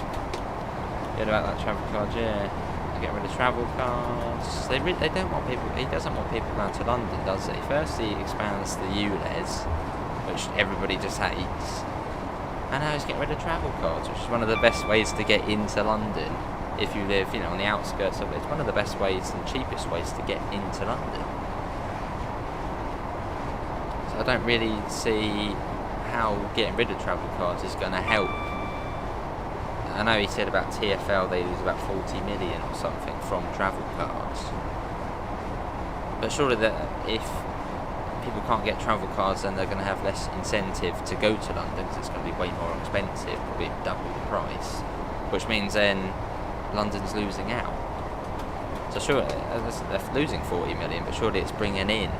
Good about that travel card, yeah. Get rid of travel cards. They don't want people. He doesn't want people going to London, does he? First he expands the ULEZ, which everybody just hates, and now he's getting rid of travel cards, which is one of the best ways to get into London if you live, you know, on the outskirts of it. It's one of the best ways and cheapest ways to get into London. So I don't really see how getting rid of travel cards is going to help. I know he said about TfL they lose about 40 million or something from travel cards. But surely that if people can't get travel cards, then they're going to have less incentive to go to London, because it's going to be way more expensive, probably double the price. Which means then London's losing out. So surely they're losing 40 million, but surely it's bringing in,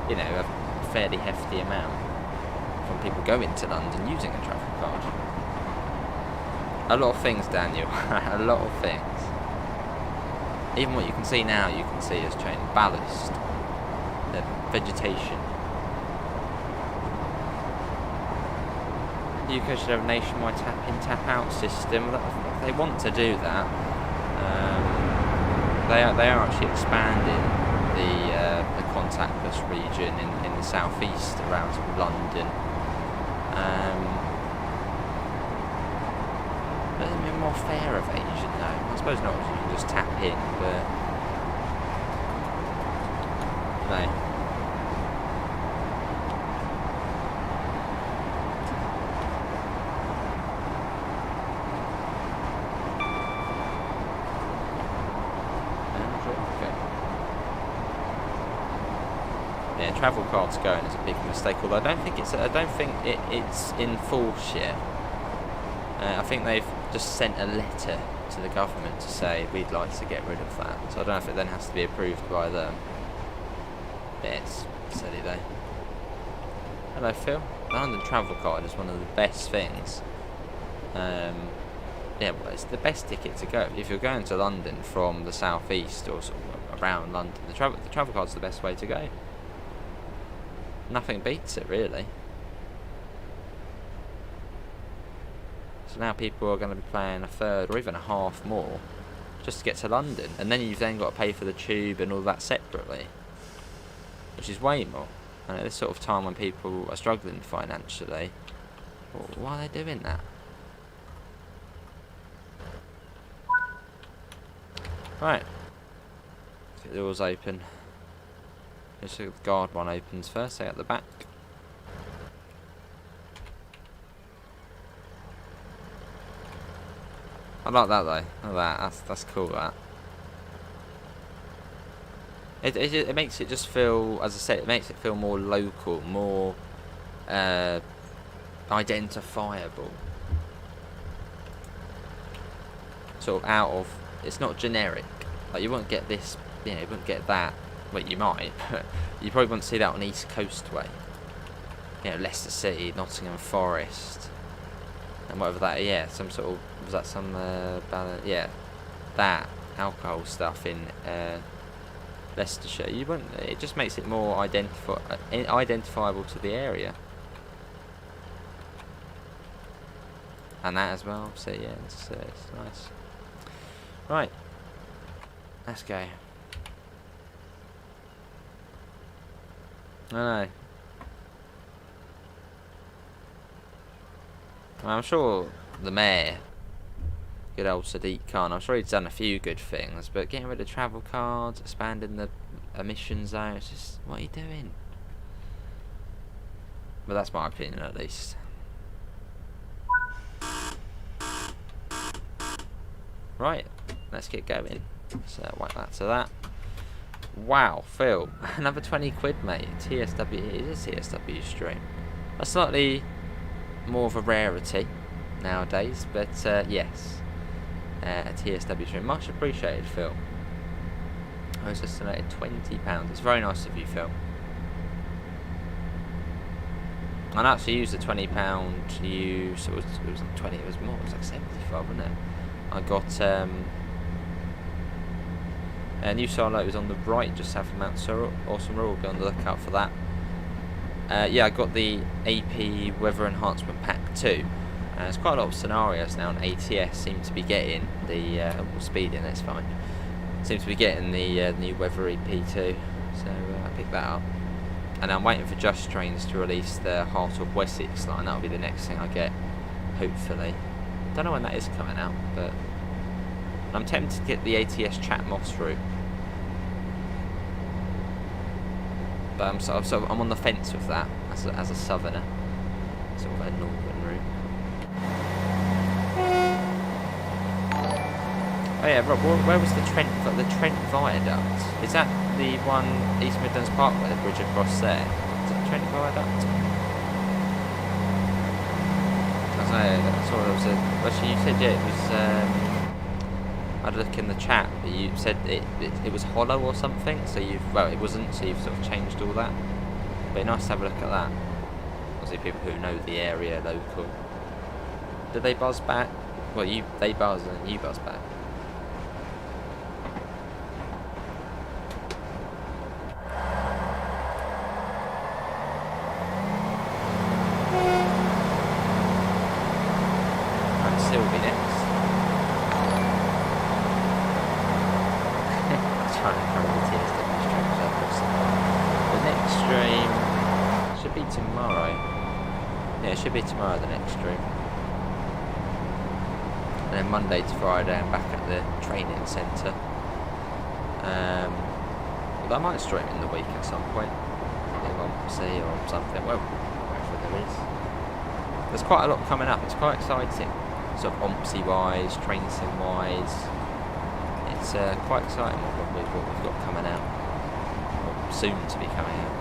you know, a fairly hefty amount from people going to London using a travel card. A lot of things, Daniel. A lot of things. Even what you can see now, you can see has changed. Ballast. The vegetation. The UK should have a nationwide tap-in, tap-out system. They want to do that. They are actually expanding the contactless region in the southeast around London. But a bit more fair evasion though. I suppose not, you can just tap in, but no. Yeah, travel cards going is a big mistake. Although I don't think it's in force yet. I think they've just sent a letter to the government to say we'd like to get rid of that. So I don't know if it then has to be approved by them. But it's silly though. Hello, Phil. The London travel card is one of the best things. Yeah, well, it's the best ticket to go if you're going to London from the southeast or sort of around London. The travel card's the best way to go. Nothing beats it, really. So now people are going to be paying a third or even a half more just to get to London, and then you've then got to pay for the tube and all that separately, which is way more. And at this sort of time when people are struggling financially, well, why are they doing that? Right. Let's get the doors open. Let's see if the guard one opens first, stay at the back. I like that though. I like that. That's cool. That. It makes it just feel, as I said, it makes it feel more local, more identifiable. Sort of out of. It's not generic. Like you won't get this. You know, you won't get that. Well, you might, but you probably won't see that on East Coast way. You know, Leicester City, Nottingham Forest, and whatever that. Yeah, some sort of. Was that some yeah, that alcohol stuff in Leicestershire. You wouldn't. It just makes it more identifiable to the area, and that as well. So yeah, it's nice. Right, let's go. I know. Well, I'm sure the mayor, good old Sadiq Khan, I'm sure he's done a few good things, but getting rid of travel cards, expanding the emission zone, it's just, what are you doing? But that's my opinion at least. Right, let's get going. So whack that to that. Wow, Phil, another 20 quid, mate. TSW, it is a TSW stream. That's slightly more of a rarity nowadays, but yes, a TSW stream. Much appreciated, Phil. I was estimated £20. It's very nice of you, Phil. I actually used the £20 to use. It was 20. It was more. It was like 75, wasn't it? I got a new silo was on the right, just south of Mount Sorrel. Awesome, we'll be on the lookout for that. Yeah, I got the AP Weather Enhancement Pack 2. There's quite a lot of scenarios now, and ATS seem to be getting the speeding. That's fine. Seem to be getting the new Weather EP2, so I picked that up. And I'm waiting for Just Trains to release the Heart of Wessex line. That'll be the next thing I get, hopefully. Don't know when that is coming out, but I'm tempted to get the ATS Chat Moss route. But I'm on the fence with that as a southerner, sort of a northern route. Oh yeah, Rob, where was the Trent Viaduct? Is that the one East Midlands Parkway, the bridge across there? Is that Trent Viaduct? I saw it was actually you said yeah, it was. I had a look in the chat, but you said it was hollow or something, so it wasn't, so you've sort of changed all that. But nice to have a look at that. Obviously people who know the area, local. Did they buzz back? Well, they buzz and you buzz back. And Sylvie next. Trying to cover the TSW streams up. The next stream should be tomorrow. Yeah, it should be tomorrow, the next stream. And then Monday to Friday I'm back at the training centre. Although I might stream in the week at some point. See or something. Well, wherever there is. There's quite a lot coming up. It's quite exciting. Sort of OMPSI wise, train sim wise. It's quite exciting what we've got coming out, or soon to be coming out.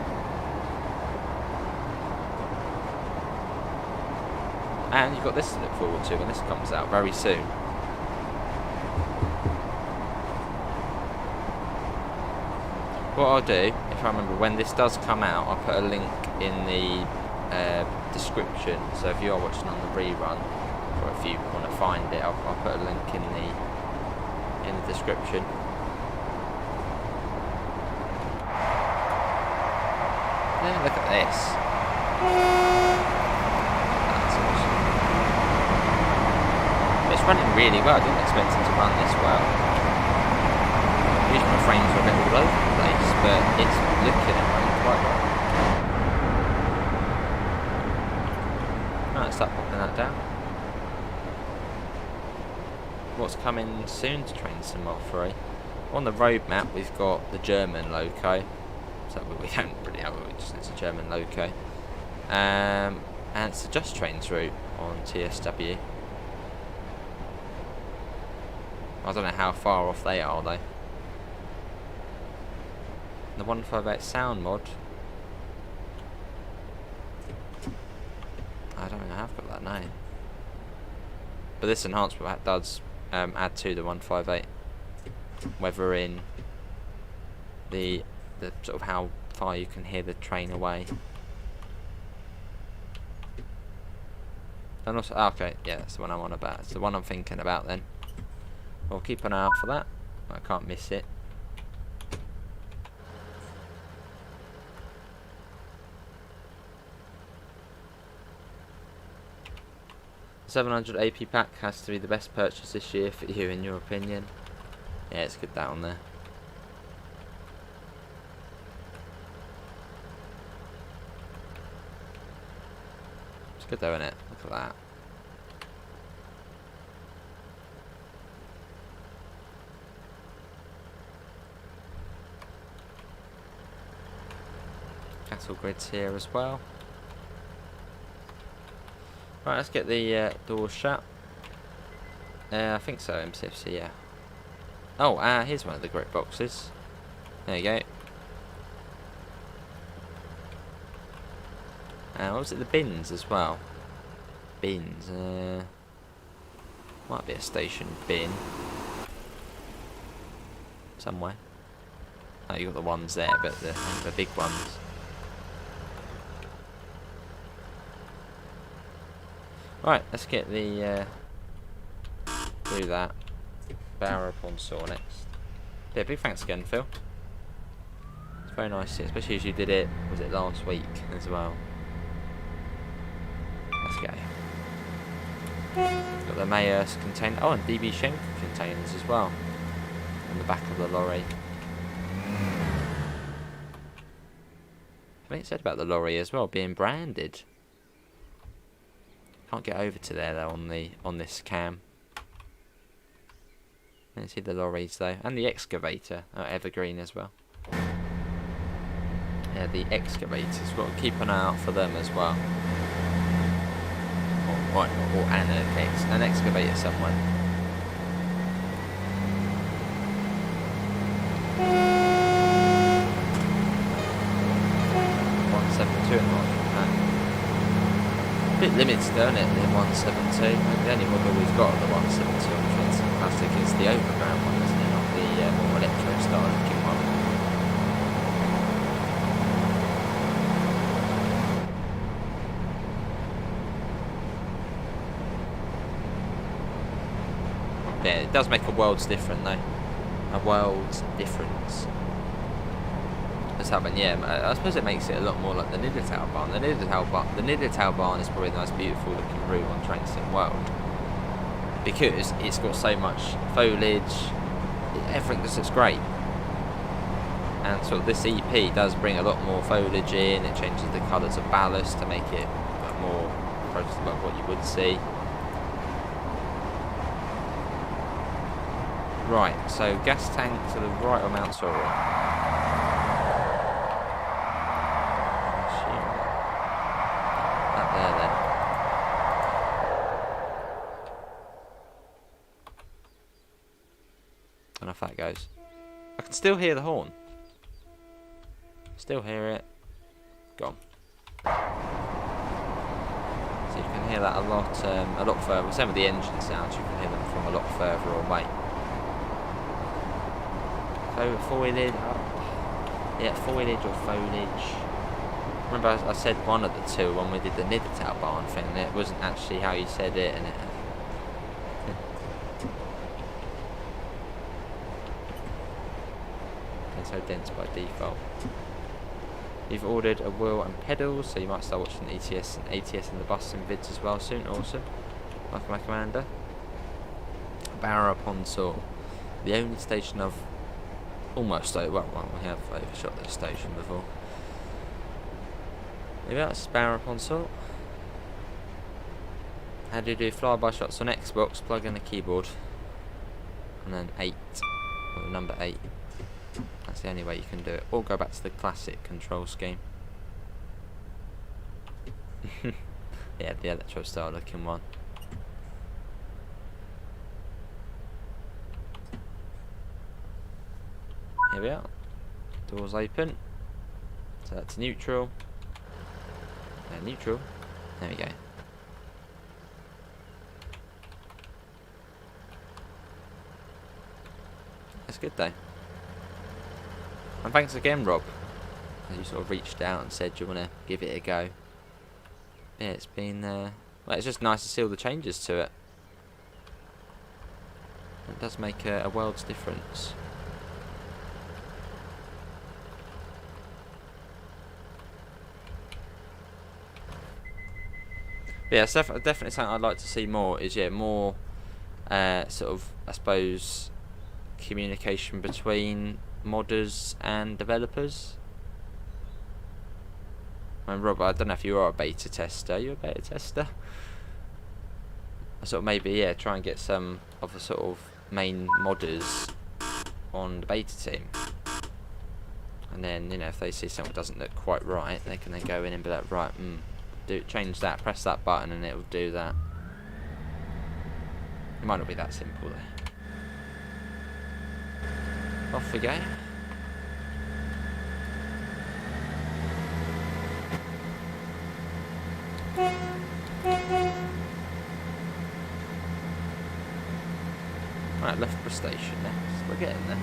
And you've got this to look forward to when this comes out very soon. What I'll do, if I remember, when this does come out, I'll put a link in the description. So if you are watching on the rerun, or if you want to find it, I'll put a link in the description. Yeah, look at this. It's running really well. I didn't expect it to run this well. Usually my frames are a bit all over the place, but it's looking and running quite well. Right, start popping that down. What's coming soon to Train Sim Mod 3? On the roadmap we've got the German loco. So we don't really have it, it's a German loco. And it's the Just Trains route on TSW. I don't know how far off they are though. The 158 sound mod. I don't know, I've got that name. But this enhancement pack does add to the 158. Whether in the sort of how far you can hear the train away. And also, okay, yeah, that's the one I'm on about. It's the one I'm thinking about then. I'll keep an eye out for that. I can't miss it. The 700 AP pack has to be the best purchase this year for you, in your opinion. Yeah, it's good down there. It's good though, isn't it? Look at that. Cattle grids here as well. Right, let's get the doors shut. I think so, MCFC, yeah. Oh, here's one of the grit boxes. There you go. What was it? The bins as well. Bins. Might be a station bin. Somewhere. Oh, you got the ones there, but the big ones. Right, let's get the do that. Barrow upon saw next. Yeah, big thanks again, Phil. It's very nice, especially as you did it. Was it last week as well? Let's go. Got the Mayers container. Oh, and DB Schenker containers as well on the back of the lorry. I think it said about the lorry as well being branded. Can't get over to there though on this cam. You see the lorries though, and the excavator, evergreen as well. Yeah, the excavators. Got to keep an eye out for them as well. Or an excavator somewhere. Bit limited though, isn't it, the 172? The only model we've got of the 172 on Transit Classic is the overground one, isn't it? Not the more electro style looking one. Yeah, it does make a world's difference though. A world's difference. Yeah, I suppose it makes it a lot more like the Niddertal barn. The Niddertal barn is probably the most beautiful looking route on Train Sim World because it's got so much foliage, everything just looks great. And sort of this EP does bring a lot more foliage in. It changes the colours of ballast to make it more close to what you would see. Right, so gas tank to the right of Mount Sauron. That goes. I can still hear the horn. Still hear it. Gone. So you can hear that a lot further. Same with the engine sounds, you can hear them from a lot further away. Foliage, yeah, foliage or foliage. Remember I said one of the two when we did the Niddertal barn thing, and it wasn't actually how you said it, and it... it's so dense by default. You've ordered a wheel and pedals, so you might start watching ETS and ATS in the bus and vids as well soon. Awesome. Like my commander. Barrow upon Saw. The only station of almost over. Well, we have overshot this station before. Maybe that's Barrow upon Saw. How do you do flyby shots on Xbox? Plug in the keyboard. And then 8. Or number 8. That's the only way you can do it. Or go back to the classic control scheme. Yeah, the electro style looking one. Here we are. Doors open. So that's neutral. Neutral. There we go. That's good though. And thanks again, Rob. You sort of reached out and said you want to give it a go. Yeah, it's been well, it's just nice to see all the changes to it. It does make a world's difference. But yeah, it's definitely something I'd like to see more. Is more sort of, I suppose, communication between modders and developers. And Rob, I don't know if you are a beta tester. Are you a beta tester? I sort of maybe try and get some of the sort of main modders on the beta team. And then if they see something doesn't look quite right, they can then go in and be like, right, change that, press that button, and it will do that. It might not be that simple though. Off we go. Right, Loughborough station next. We're getting there.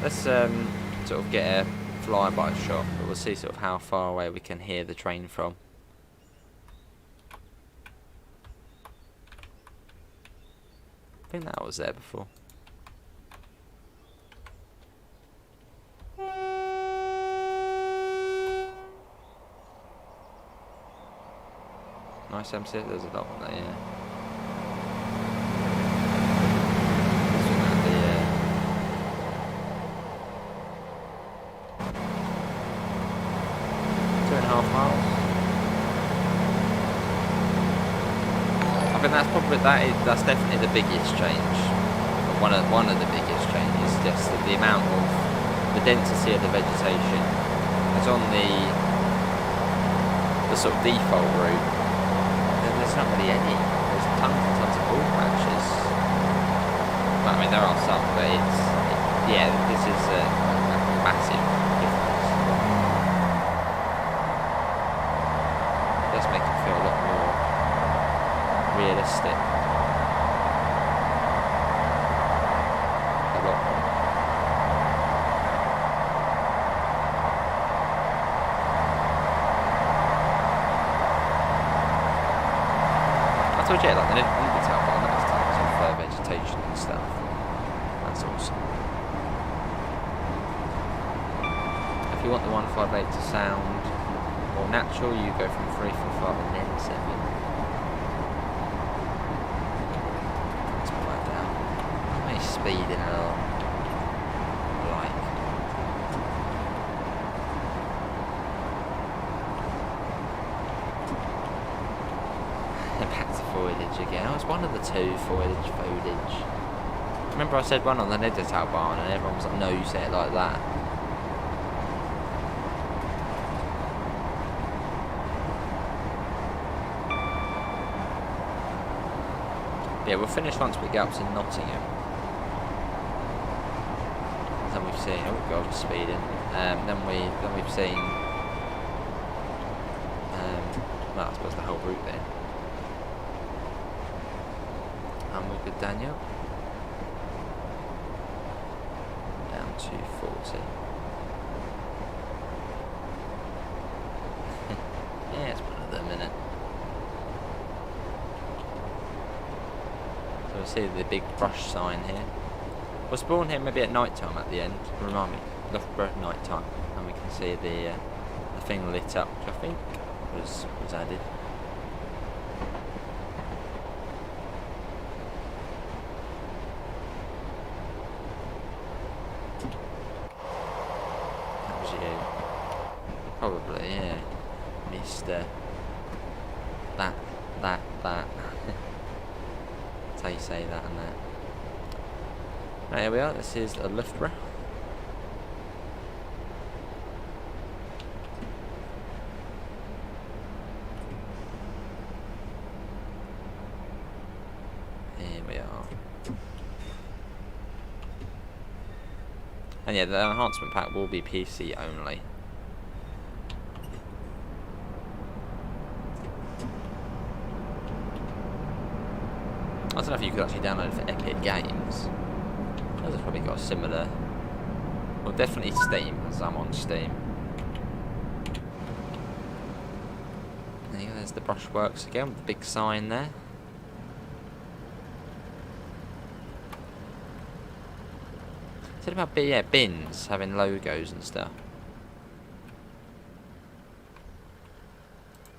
Let's sort of get a flyby shot, but we'll see sort of how far away we can hear the train from. I think that was there before. Nice MC, there's a lot on there, yeah. This one had the, 2.5 miles. I think that's probably, that's definitely the biggest change. One of the biggest changes, just the amount of, the density of the vegetation. It's on the sort of default route. There's not really any. There's tons and tons of ball patches. Well, I mean, there are some, but this is a massive difference. It does make it feel a lot more realistic. A lot more. Yeah, like the Niddertal barn, that's tons of vegetation and stuff. That's awesome. If you want the 158 to sound more natural, you go from 345 and then 7. Let's put that down. How many speeding along? Like. Back to foliage again. Oh, it's one of the two, foliage. Remember I said one on the Niddertal barn and everyone was like, no, you say it like that. Yeah, we'll finish once we get up to Nottingham. Then we've seen, oh god, speeding. Then we've seen Well, I suppose the whole route there. And we're good, Daniel. Down to 40. Yeah, it's another minute. So we see the big brush sign here. We'll spawn here maybe at night time at the end. Remind me, Loughborough night time, and we can see the thing lit up, which I think was added. That was you. Probably, yeah. Mr. That. That's how you say that and that. Right, here we are. This is Loughborough. Here we are. And yeah, the enhancement pack will be PC only. I don't know if you could actually download it for Epic Games. It's probably got a similar... Well, definitely Steam, as I'm on Steam. There you go, there's the brushworks again, with the big sign there. Is it about bins having logos and stuff?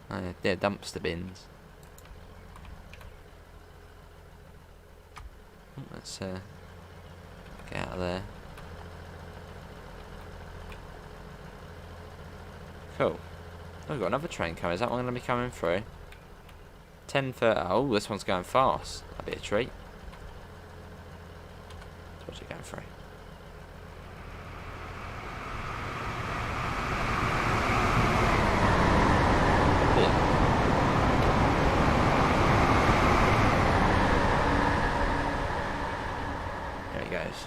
Oh yeah, dumpster bins. Let's get out of there. Cool. Oh, we've got another train coming. Is that one going to be coming through? 10:30. Oh, this one's going fast. That'd be a treat. What's it going through?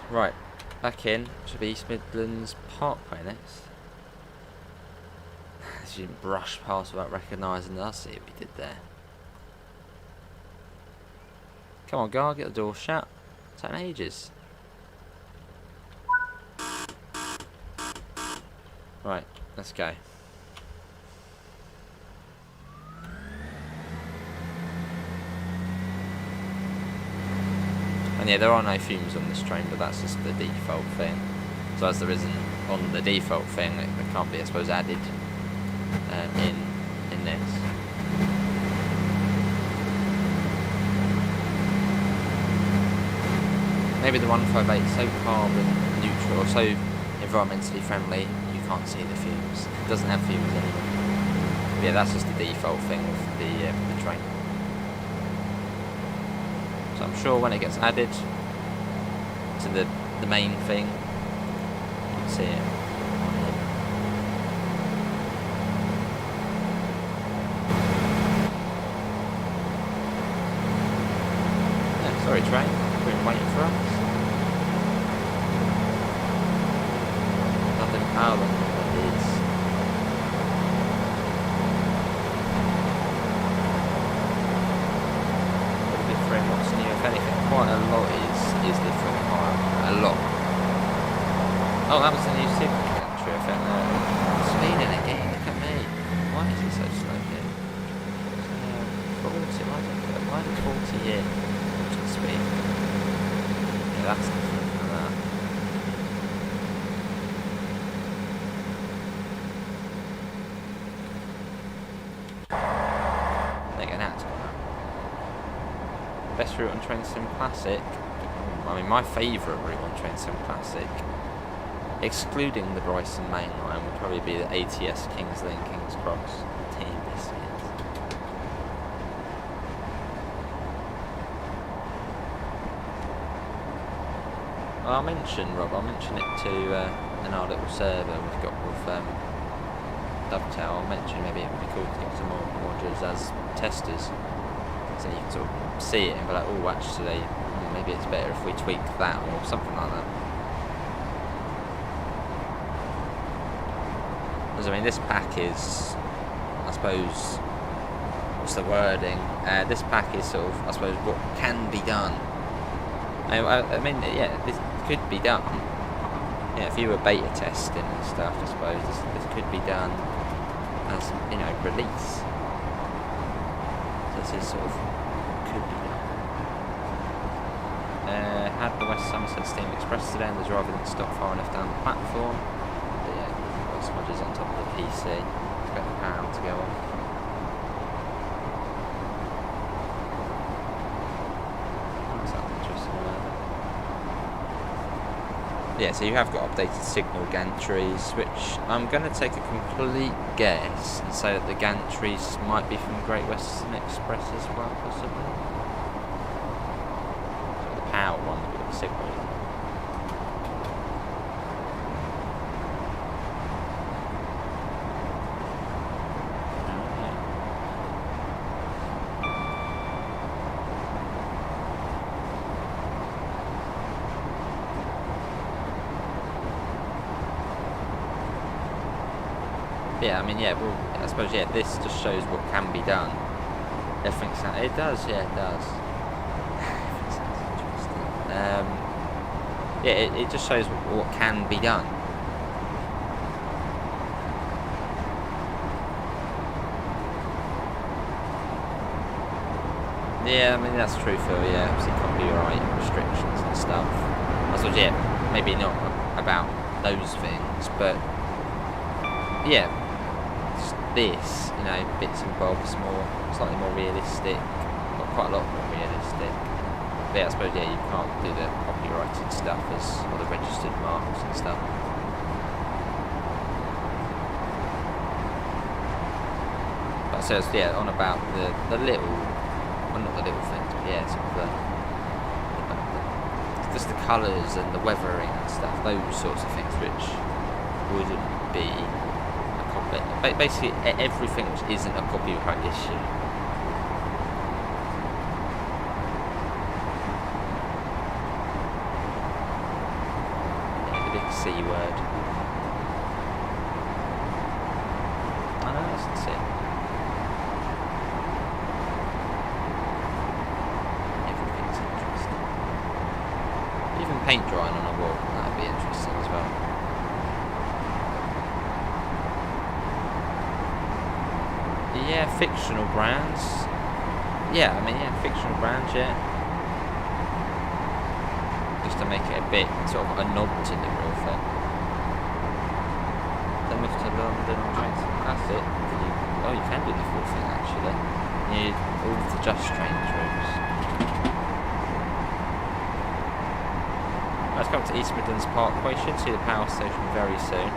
Right, back in to the East Midlands Parkway next. As you didn't brush past without recognising us, see what we did there. Come on, guard, get the door shut. It's taking ages. Right, let's go. And yeah, there are no fumes on this train, but that's just the default thing. So as there isn't on the default thing, it can't be, I suppose, added in this. Maybe the 158 is so carbon neutral, or so environmentally friendly, you can't see the fumes. It doesn't have fumes anyway. But yeah, that's just the default thing with the train. So I'm sure when it gets added to the main thing, you can see it. Yeah, sorry train, you've been waiting for us. Nothing out of it is. What's new, if anything, quite a lot is different. A lot. Oh, that was the new signature effect there. Speeding again, look at me. Why is it so slow here? 40, why is it 40 here? Speed. Yeah, that's different from that. They're going out. Best route on Train Sim Classic. I mean, my favourite route on Train Sim Classic, excluding the Brighton Mainline, would probably be the ATS Kings Lynn Kings Cross. Team Biscuits. Well, I'll mention it to in our little server we've got with Dovetail. I'll mention maybe it would be cool to get some more modules as testers. So you can sort of see it and be like, oh, actually, maybe it's better if we tweak that or something like that. Because I mean, this pack is, I suppose, what's the wording? This pack is sort of, I suppose, what can be done. I mean, yeah, this could be done. Yeah, if you were beta testing and stuff, I suppose this could be done as, you know, release. So this is sort of could be done. Had the West Somerset Steam Express today, and the driver didn't stop far enough down the platform. But yeah, got smudges on top of the PC. Expect the power to go off. Yeah, so you have got updated signal gantries, which I'm going to take a complete guess and say that the gantries might be from Great Western Express as well, possibly. So the power one that got the signal. Yeah, I mean, yeah, well, I suppose, yeah, this just shows what can be done. Everything sounds, it does, yeah, it does. Everything sounds interesting. Yeah, it just shows what can be done. Yeah, I mean, that's true for, yeah, obviously copyright restrictions and stuff. I suppose, yeah, maybe not about those things, but, yeah. This, you know, bits and bobs, slightly more realistic, well, quite a lot more realistic. But yeah, I suppose, yeah, you can't do the copyrighted stuff or the registered marks and stuff. But so it's, yeah, on about the little, well, not the little things, but yeah, sort of just the colours and the weathering and stuff, those sorts of things which wouldn't be. Basically, everything which isn't a copyright issue. Yeah, the big C word. I know, that's it. Everything's interesting. Even paint drying on a wall, that'd be interesting as well. Yeah, fictional brands. Yeah, I mean, yeah, fictional brands, yeah. Just to make it a bit, sort of a nod to the real thing. Then move to London on trains. That's it. You can do the full thing, actually. You need all the Just Trains routes. Let's come to East Midlands Parkway. Should see the power station very soon.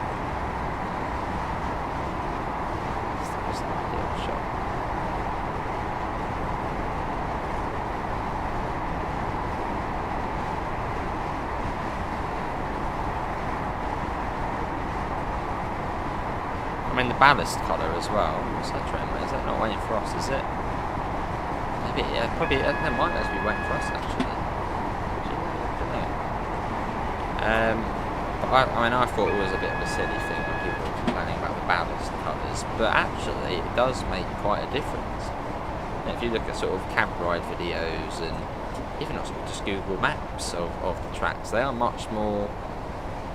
I mean, the ballast colour as well. What's that train? Is that not waiting for us, is it? Maybe, yeah, probably. That might actually be waiting for us, actually. I don't know. But I mean, I thought it was a bit of a silly thing when people were complaining about the ballast colours, but actually, it does make quite a difference. If you look at sort of camp ride videos and even just Google Maps of the tracks, they are much more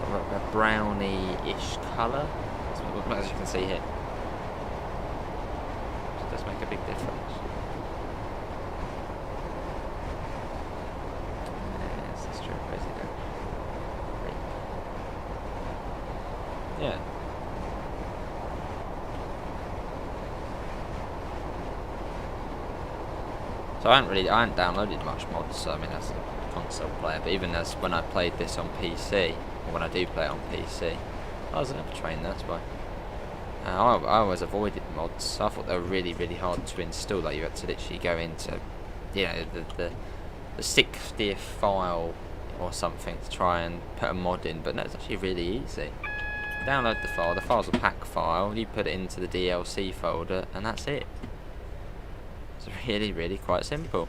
of a browny-ish colour. As you can see here, it does make a big difference. Yes, that's true. Where's it going? Yeah. So I hadn't downloaded much mods. So I mean, as a console player, but even as when I played this on PC, or when I do play it on PC. I was never trained, that's why. I always avoided mods. I thought they were really, really hard to install. Like, you had to literally go into, you know, the 60th file or something to try and put a mod in. But no, it's actually really easy. Download the file. The file's a pack file. You put it into the DLC folder, and that's it. It's really, really quite simple.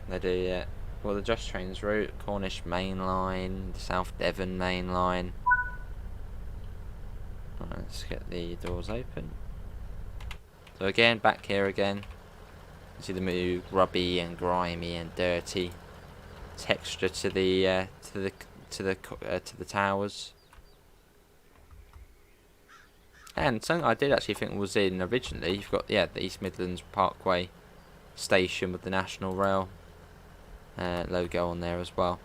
They do, yeah. Well, the Just Trains route, Cornish Mainline, South Devon Mainline. Right, let's get the doors open. So again, back here again. You see the move, grubby and grimy and dirty texture to the towers. And something I did actually think was in originally. You've got the East Midlands Parkway station with the National Rail logo on there as well.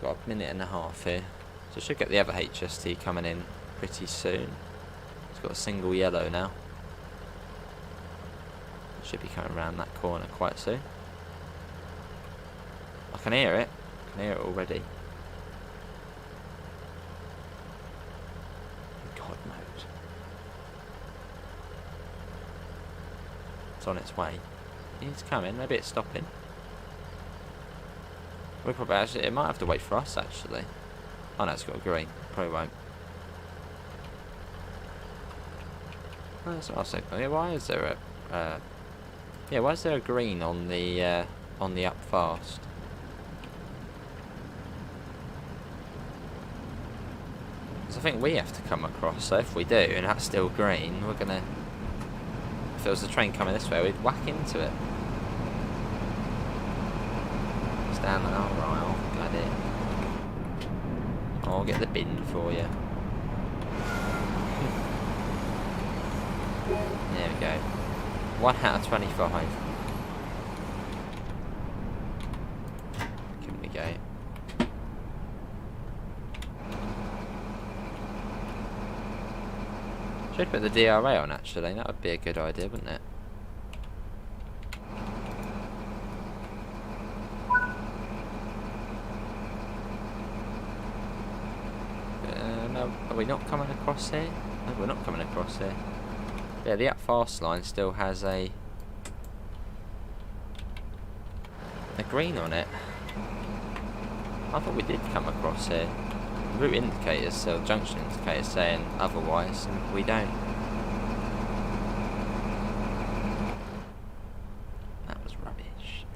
Got a minute and a half here, so should get the other HST coming in pretty soon. It's got a single yellow now. It should be coming around that corner quite soon. I can hear it. I can hear it already. God mode. It's on its way. It's coming. Maybe it's stopping. We probably actually, it might have to wait for us actually. Oh no, it's got a green. Probably won't. Oh, that's what I was thinking. Yeah, why is there a why is there a green on the up fast? Because I think we have to come across, so if we do and that's still green, we're gonna, if there was a train coming this way, we'd whack into it. Down there, alright, I'll get it. I'll get the bin for you. There we go. 1 out of 25. Can we go? Should put the DRA on actually, that would be a good idea, wouldn't it? Are we not coming across here? No, we're not coming across here. Yeah, the up fast line still has a green on it. I thought we did come across here. Route indicators, so junction indicators saying otherwise, and we don't. That was rubbish.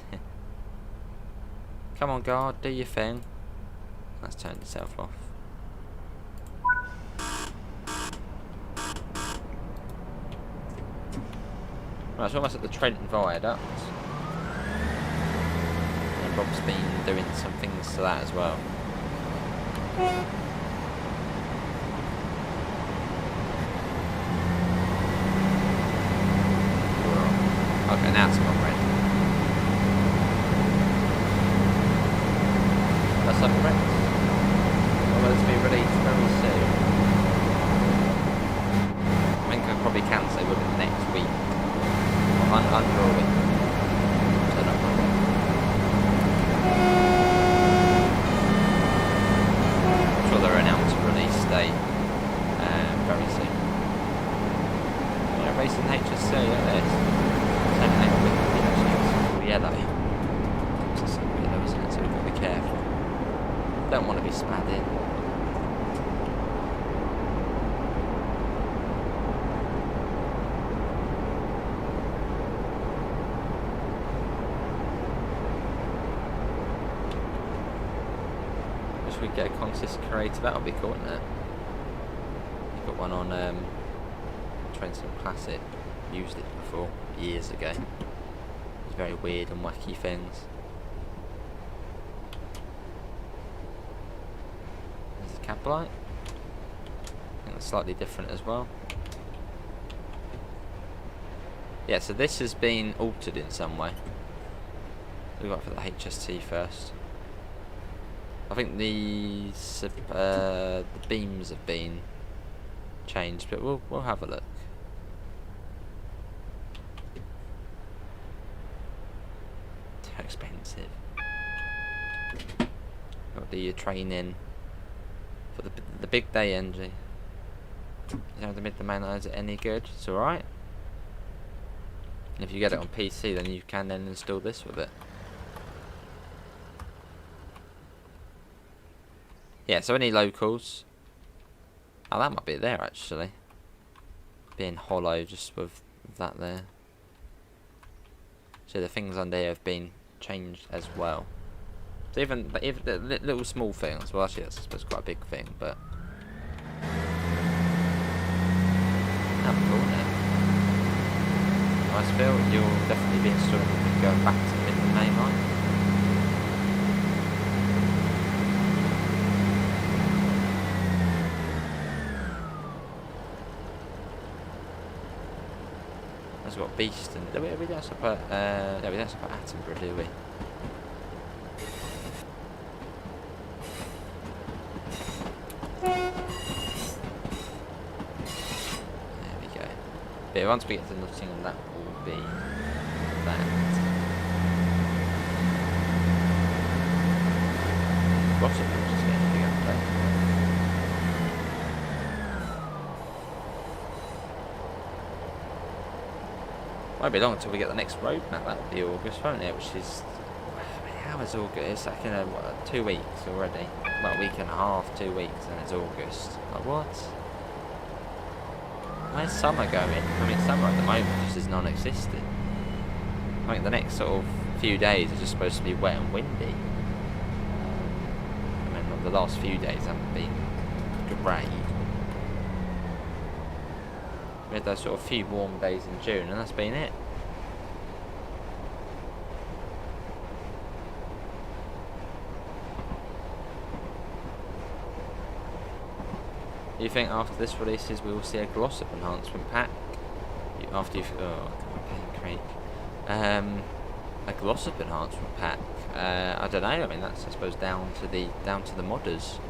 Come on, guard, do your thing. That's turned itself off. Right, it's almost at the Trent Viaduct. And Rob's been doing some things to that as well. Okay, now it's gone red. That's up red. Well, it's be released very soon. I think I'll probably cancel within next week. Under a week. So not Monday. I'm sure they'll announce a release date very soon. Yeah, racing HSC, look at this. It's yellow. It's a yellow, isn't it? So we've got to be careful. Don't want to be spad in. We get a consist creator, that would be cool, wouldn't it? You've got one on Trenton Classic, used it before, years ago. It's very weird and wacky things. There's a cab light. I think it's slightly different as well. Yeah, so this has been altered in some way. We've got for the HST first. I think the beams have been changed, but we'll have a look. Too expensive. Got to do your training for the big day, NG. You know, the Midland Mainline, is it any good? It's alright. If you get it on PC, then you can then install this with it. Yeah, so any locals. Oh, that might be there actually. being hollow just with that there. So the things under here have been changed as well. So even the little small things, well actually that's I suppose quite a big thing, but I'm cool now. Nice feel. You'll definitely be installing going back to the Midland Mainline. That's got Beast and we don't stop at no, we don't stop at Attenborough, do we? There we go. But yeah, once we get to Nottingham, that will be that. Lots of people just getting big up there. Won't be long until we get the next road map. That'll be August, won't it? Which is, how is August? It's like in 2 weeks already. Well, a week and a half, 2 weeks, and it's August. Like what? Where's summer going? I mean, summer at the moment just is non-existent. I think the next sort of few days are just supposed to be wet and windy. I mean, the last few days haven't been great. We had those sort of few warm days in June, and that's been it. Do you think after this releases we will see a gloss-up enhancement pack? After you've a gloss-up enhancement pack? I don't know. I mean, that's I suppose down to the modders.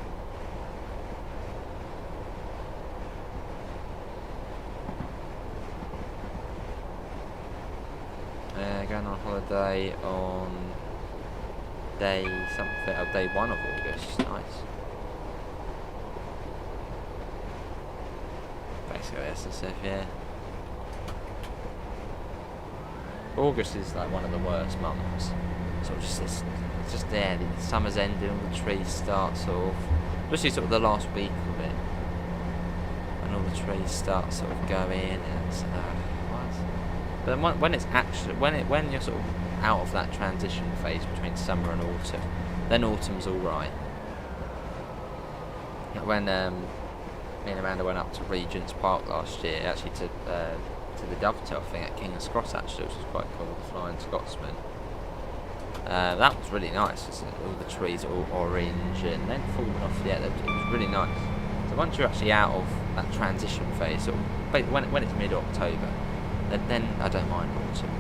Going on holiday on day 1 of August. Nice. Basically, SSF, yeah. August is like one of the worst months. Sort of just there. The summer's ending, all the trees start sort of, especially sort of the last week of it, and all the trees start sort of going, and it's But when it's actually when you're sort of out of that transition phase between summer and autumn, then autumn's all right. When me and Amanda went up to Regent's Park last year, actually to the Dovetail thing at King's Cross, actually, which was quite cool, the Flying Scotsman. That was really nice. All the trees are all orange and then falling off the edge. It was really nice. So once you're actually out of that transition phase, sort of, when it's mid-October. Then I don't mind autumn.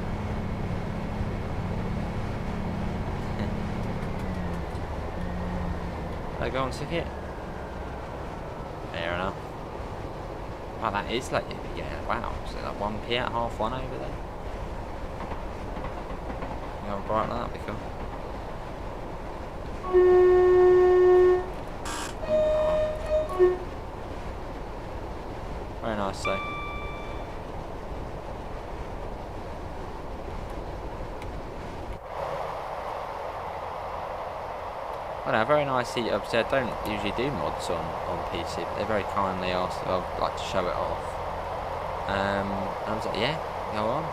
I go on ticket. Fair enough. Wow, that is like, yeah, wow. So like 1p at 1:30 over there. You have a bright like that, be cool. Very nice though. I know, very nicely. Obviously, I don't usually do mods on PC, but they very kindly asked if I'd like to show it off. And I was like, yeah, go on.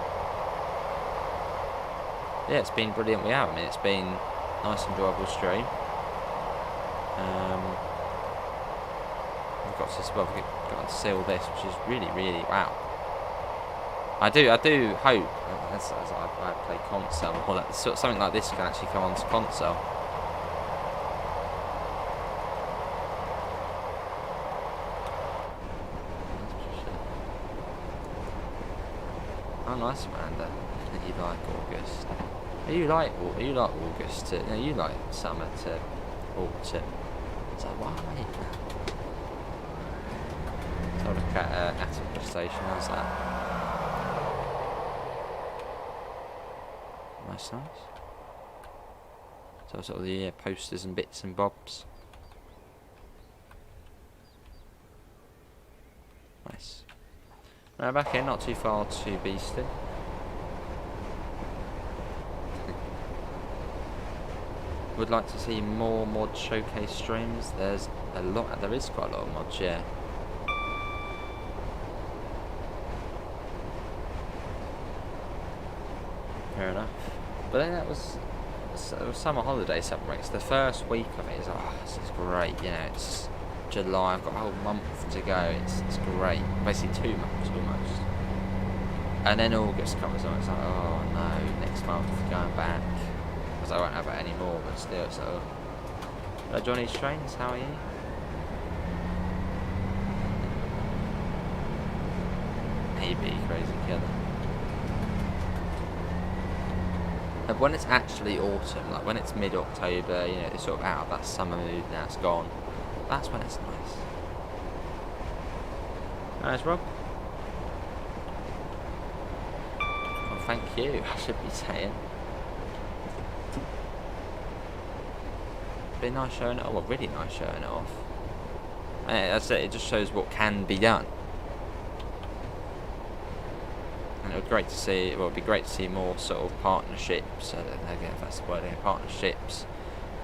Yeah, it's been brilliant. I mean, it's been a nice, enjoyable stream. We've got to see all this, which is really, really wow. I do hope as I play console, or that something like this can actually come onto console. Oh, nice, Amanda. You like August. You like August to, you like summer to autumn. So why? Let's have a look at Attenborough Station. How's that? Nice. So sort of the posters and bits and bobs. Nice. Now back in, not too far to Beeston. Would like to see more mod showcase streams. There is quite a lot of mods, yeah. fair enough. But then it was summer holiday submarines. The first week of it is, oh, this is great. You know, it's July. I've got a whole month to go. It's great. Basically 2 months almost. And then August comes on. It's like, oh no, next month going back. Because I won't have it anymore. But still, it's like, oh. Hello, Johnny's Trains. How are you? Maybe crazy killer. And when it's actually autumn, like when it's mid-October, you know, it's sort of out of that summer mood now, it's gone. That's when it's nice. Nice, Rob. Well, thank you, I should be saying. Been nice showing it off, well, really nice showing it off. And that's it, it just shows what can be done. And it would great to see. Well, it'd be great to see more sort of partnerships. I don't know if that's the word. Partnerships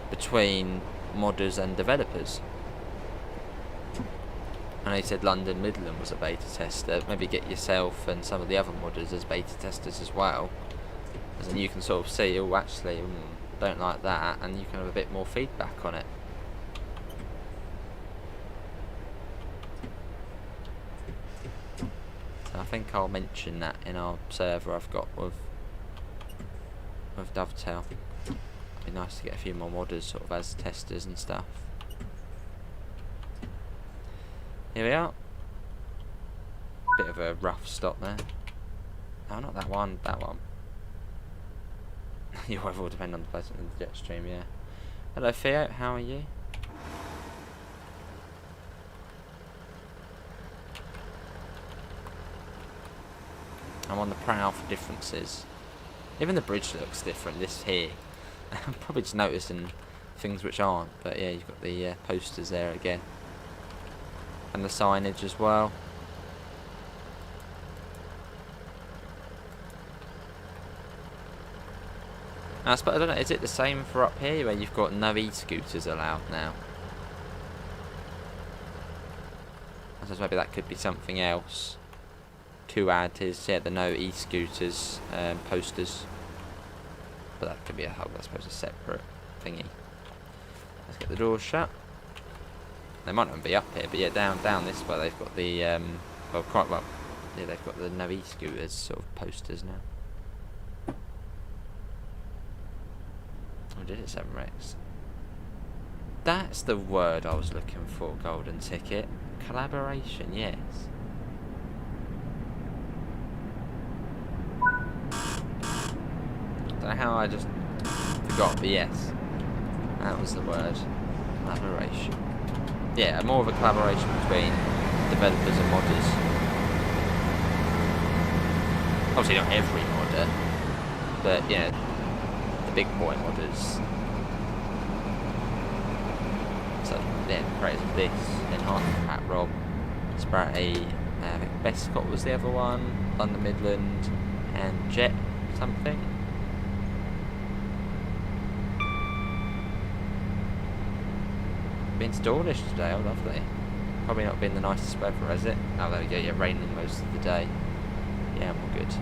between modders and developers. I know you said London Midland was a beta tester. Maybe get yourself and some of the other modders as beta testers as well, and then you can sort of see, oh, actually, don't like that, and you can have a bit more feedback on it. I think I'll mention that in our server I've got with Dovetail. It'd be nice to get a few more modders sort of as testers and stuff. Here we are. Bit of a rough stop there. Oh, not that one, that one. Your weather will depend on the person in the jet stream, yeah. Hello Theo, how are you? I'm on the prowl for differences. Even the bridge looks different, this here. I'm probably just noticing things which aren't, but yeah, you've got the posters there again. And the signage as well. I don't know, is it the same for up here where you've got no e-scooters allowed now? I suppose maybe that could be something else to add, is the no e-scooters posters, but that could be a whole, I suppose, a separate thingy. Let's get the doors shut. They might not be up here, but yeah, down this way they've got the well, quite well, yeah, they've got the no e-scooters sort of posters now. Oh, did it 7Rex? That's the word I was looking for, golden ticket. Collaboration, yes. Don't know how I just forgot, but yes, that was the word. Collaboration. Yeah, more of a collaboration between developers and modders. Obviously not every modder, but yeah, the big boy modders. So yeah, the creators of this, Enhancement, Pat, Rob, Spratty, I think Bescott was the other one, London Midland, and Jet something. Been stormish today, oh lovely. Probably not been the nicest weather, has it? Oh, there we go, yeah, raining most of the day. Yeah, I'm all good.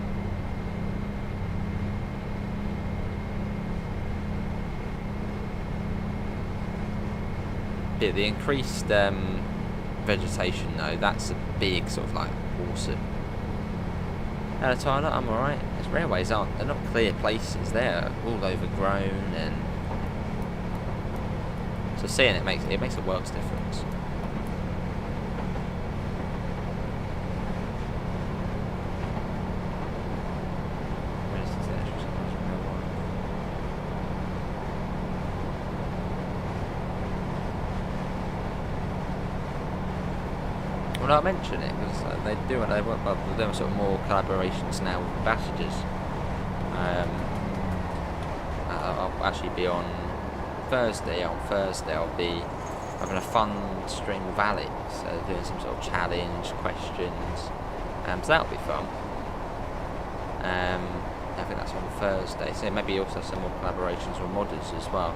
Yeah, the increased vegetation though, that's a big sort of like awesome. Hello Tyler, I'm alright. Those railways they're not clear places, they're all overgrown, and so seeing it makes a world's difference. Well, I mention it because they're doing sort of more collaborations now with ambassadors. I'll actually be on Thursday. On Thursday, I'll be having a fun stream with Alex, doing some sort of challenge, questions. So that'll be fun. I think that's on Thursday. So maybe also some more collaborations with modders as well.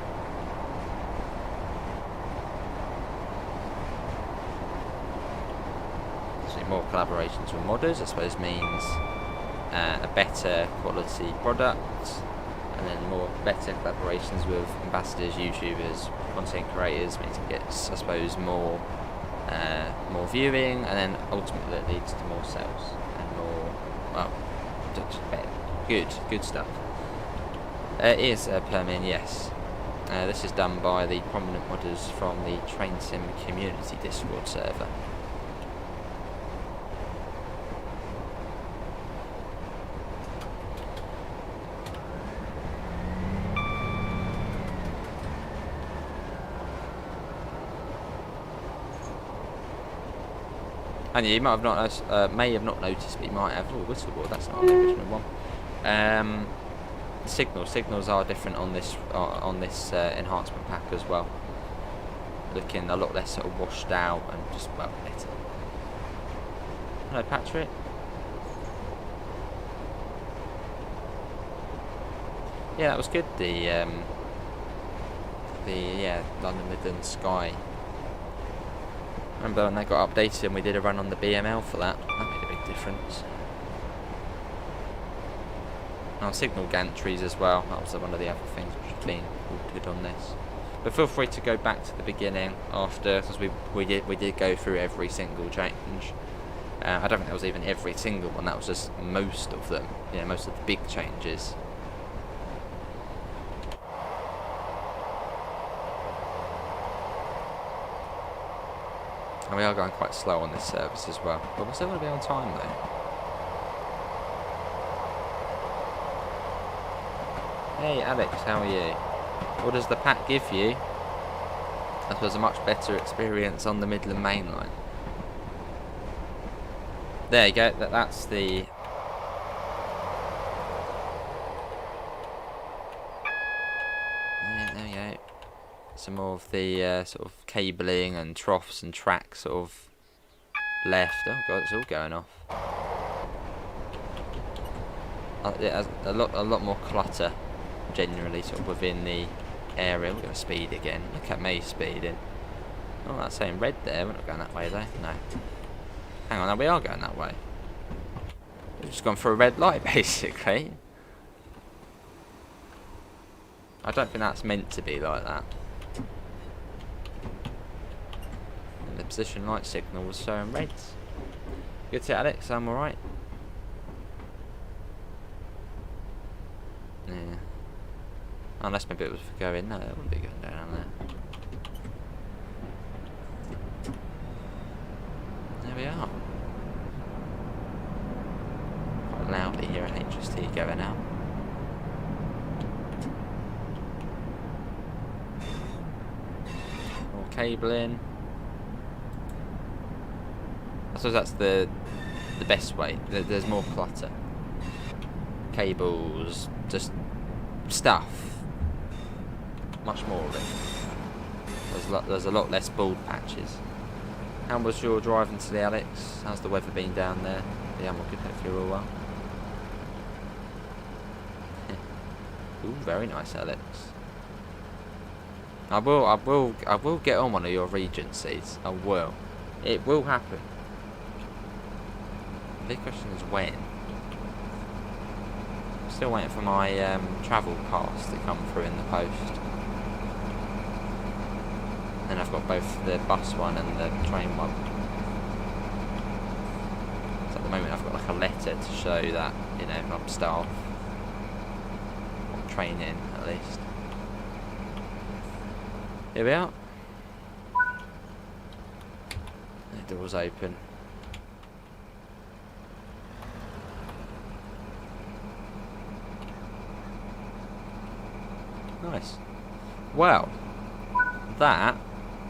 More collaborations with modders, I suppose, means a better quality product, and then better collaborations with ambassadors, YouTubers, content creators means it gets, I suppose, more viewing, and then ultimately it leads to more sales and more, well, just good stuff. It is per min, yes. This is done by the prominent modders from the Train Sim community Discord server. And you might have not noticed, may have not noticed, but you might have. Oh, whistleboard, that's not the original one. Signals are different on this enhancement pack as well. Looking a lot less sort of washed out and just, well, better. Hello, Patrick. Yeah, that was good. The London Midland Sky. Remember when they got updated and we did a run on the BML for that? That made a big difference. Now, signal gantries as well. That was one of the other things which has been all good on this. But feel free to go back to the beginning after, because we did go through every single change. I don't think that was even every single one. That was just most of them. Yeah, most of the big changes. And we are going quite slow on this service as well. But we're still going to be on time though. Hey Alex, how are you? What does the pack give you? I suppose a much better experience on the Midland Mainline. There you go, that's the... Yeah, there you go. Some more of the sort of cabling and troughs and tracks sort of left. Oh god, it's all going off. It has a lot more clutter generally sort of within the area. We're going to speed again. Look at me speeding. Oh, that's saying red there. We're not going that way though. No. Hang on, now we are going that way. We've just gone for a red light basically. I don't think that's meant to be like that. And the position light signal was showing reds. Good to Alex, I'm alright. Yeah. Unless maybe it was for going. No, it wouldn't be going down there. There we are. Quite loudly here at HST going out. More cabling. I suppose that's the best way. There's more clutter. Cables, just stuff. Much more of it. There's a lot less bald patches. How was your driving today, Alex? How's the weather been down there? Yeah, I'm all good. Hope you're all well. Ooh, very nice, Alex. I will get on one of your Regencies. I will. It will happen. The big question is when. Still waiting for my travel pass to come through in the post. Then I've got both the bus one and the train one. So at the moment I've got like a letter to show that, you know, I'm staff. I'm training at least. Here we are. The door's open. Nice. Well, that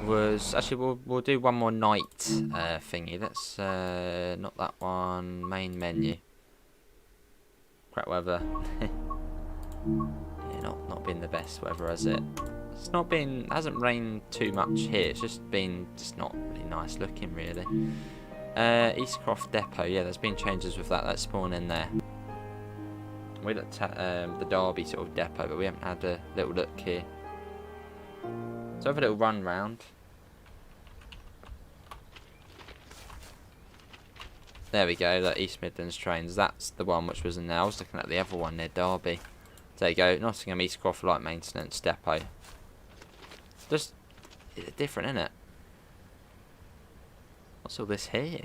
was actually we'll do one more night thingy. Let's not that one. Main menu. Crap weather. Yeah, not been the best weather, has it? It's not been. Hasn't rained too much here. It's just been not really nice looking, really. Eastcroft Depot. Yeah, there's been changes with that. Let's spawn in there. We looked at the Derby sort of depot, but we haven't had a little look here. So have a little run round. There we go, the East Midlands trains. That's the one which was in there. I was looking at the other one near Derby. There you go, Nottingham East Croft Light Maintenance Depot. Just different, innit? What's all this here?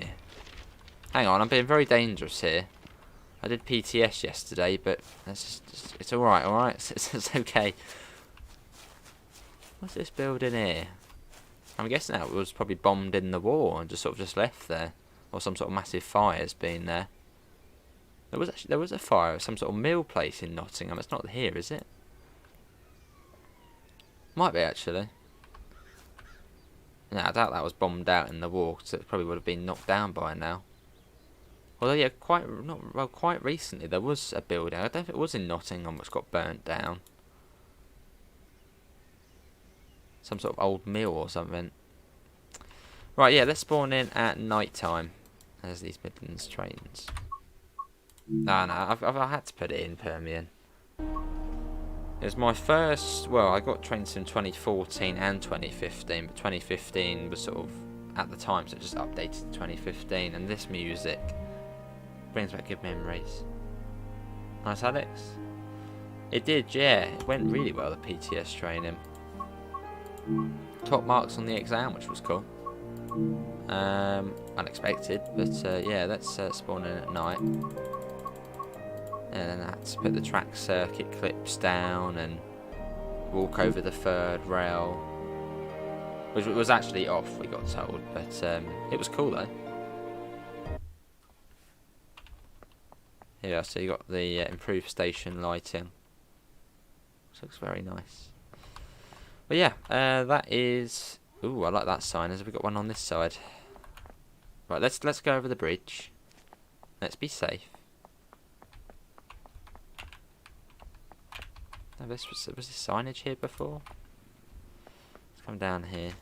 Hang on, I'm being very dangerous here. I did PTS yesterday, but it's alright, alright? It's okay. What's this building here? I'm guessing that was probably bombed in the war and just left there. Or some sort of massive fire's been there. There was a fire at some sort of mill place in Nottingham. It's not here, is it? Might be, actually. No, I doubt that was bombed out in the war, so it probably would have been knocked down by now. Although, yeah, quite recently there was a building. I don't know if it was in Nottingham which got burnt down. Some sort of old mill or something. Right, yeah, let's spawn in at night time. There's these Midlands trains. No, I had to put it in Permian. It was my first, well, I got trains in 2014 and 2015, but 2015 was sort of at the time, so it just updated to 2015, and this music brings back good memories. Nice, Alex? It did, yeah. It went really well, the PTS training. Top marks on the exam, which was cool. Unexpected, but yeah, let's spawn in at night. And then that's put the track circuit clips down and walk over the third rail, which was actually off, we got told, but it was cool though. Yeah, so you got the improved station lighting, which looks very nice. But yeah, that is. Ooh, I like that sign. Has we got one on this side? Right, let's go over the bridge. Let's be safe. No, was this signage here before? Let's come down here.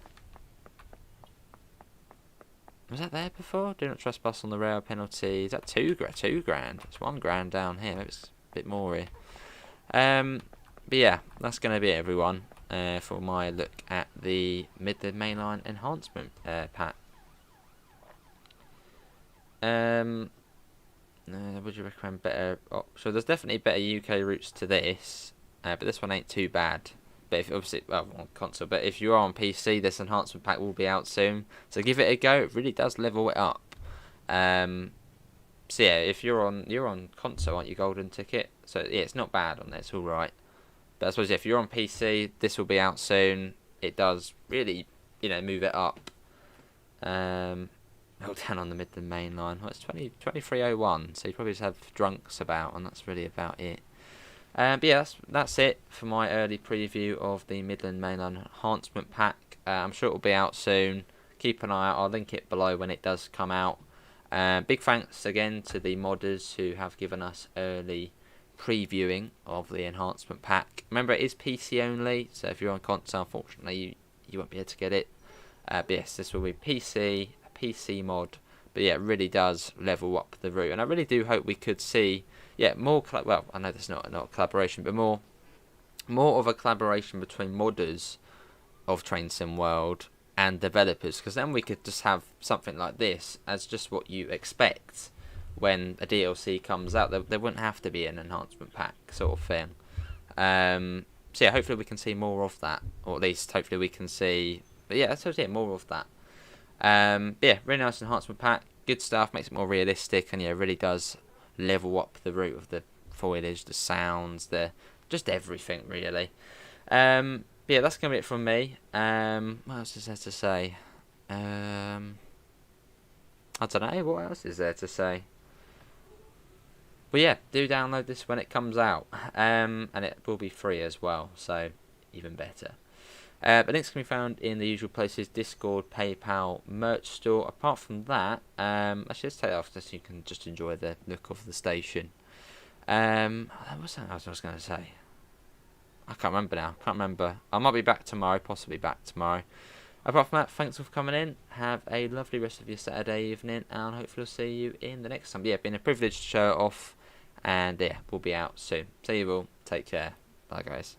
Was that there before? Do not trespass on the rail penalty. Is that two grand? It's £1 grand down here. Maybe it's a bit more here. But yeah, that's going to be it, everyone, for my look at the Midland Mainline Enhancement pack. Would you recommend better? So there's definitely better UK routes to this, but this one ain't too bad. But if obviously, well, on console, but if you are on PC, this enhancement pack will be out soon. So give it a go. It really does level it up. So yeah, if you're on console, aren't you, golden ticket? So yeah, it's not bad on there. It's all right. But I suppose if you're on PC, this will be out soon. It does really, move it up. Hold down on the Midland Mainline. Well, it's 23:01, so you probably just have drunks about, and that's really about it. But yeah, that's it for my early preview of the Midland Mainline Enhancement Pack. I'm sure it will be out soon. Keep an eye out. I'll link it below when it does come out. Big thanks again to the modders who have given us early previewing of the Enhancement Pack. Remember, it is PC only, so if you're on console, unfortunately, you won't be able to get it. But yes, this will be PC mod. But yeah, it really does level up the route, and I really do hope we could see, more. Well, I know there's not a collaboration, but more of a collaboration between modders of Train Sim World and developers, because then we could just have something like this as just what you expect when a DLC comes out. There wouldn't have to be an enhancement pack sort of thing. So yeah, hopefully we can see more of that, or at least hopefully we can see. But yeah, so yeah, more of that. Yeah, really nice enhancement pack. Good stuff. Makes it more realistic, and yeah, really does level up the route of the foliage, the sounds, just everything really. But yeah, that's gonna be it from me. What else is there to say? I don't know. What else is there to say? But yeah, do download this when it comes out, and it will be free as well, so even better. But links can be found in the usual places: Discord, PayPal, merch store. Apart from that, actually let's take it off so you can just enjoy the look of the station. What's that I was going to say? I can't remember now. I might be back tomorrow, possibly back tomorrow. Apart from that, thanks for coming in. Have a lovely rest of your Saturday evening, and hopefully I'll see you in the next time. Yeah, been a privilege to show it off, and yeah, we'll be out soon. See you all. Take care. Bye, guys.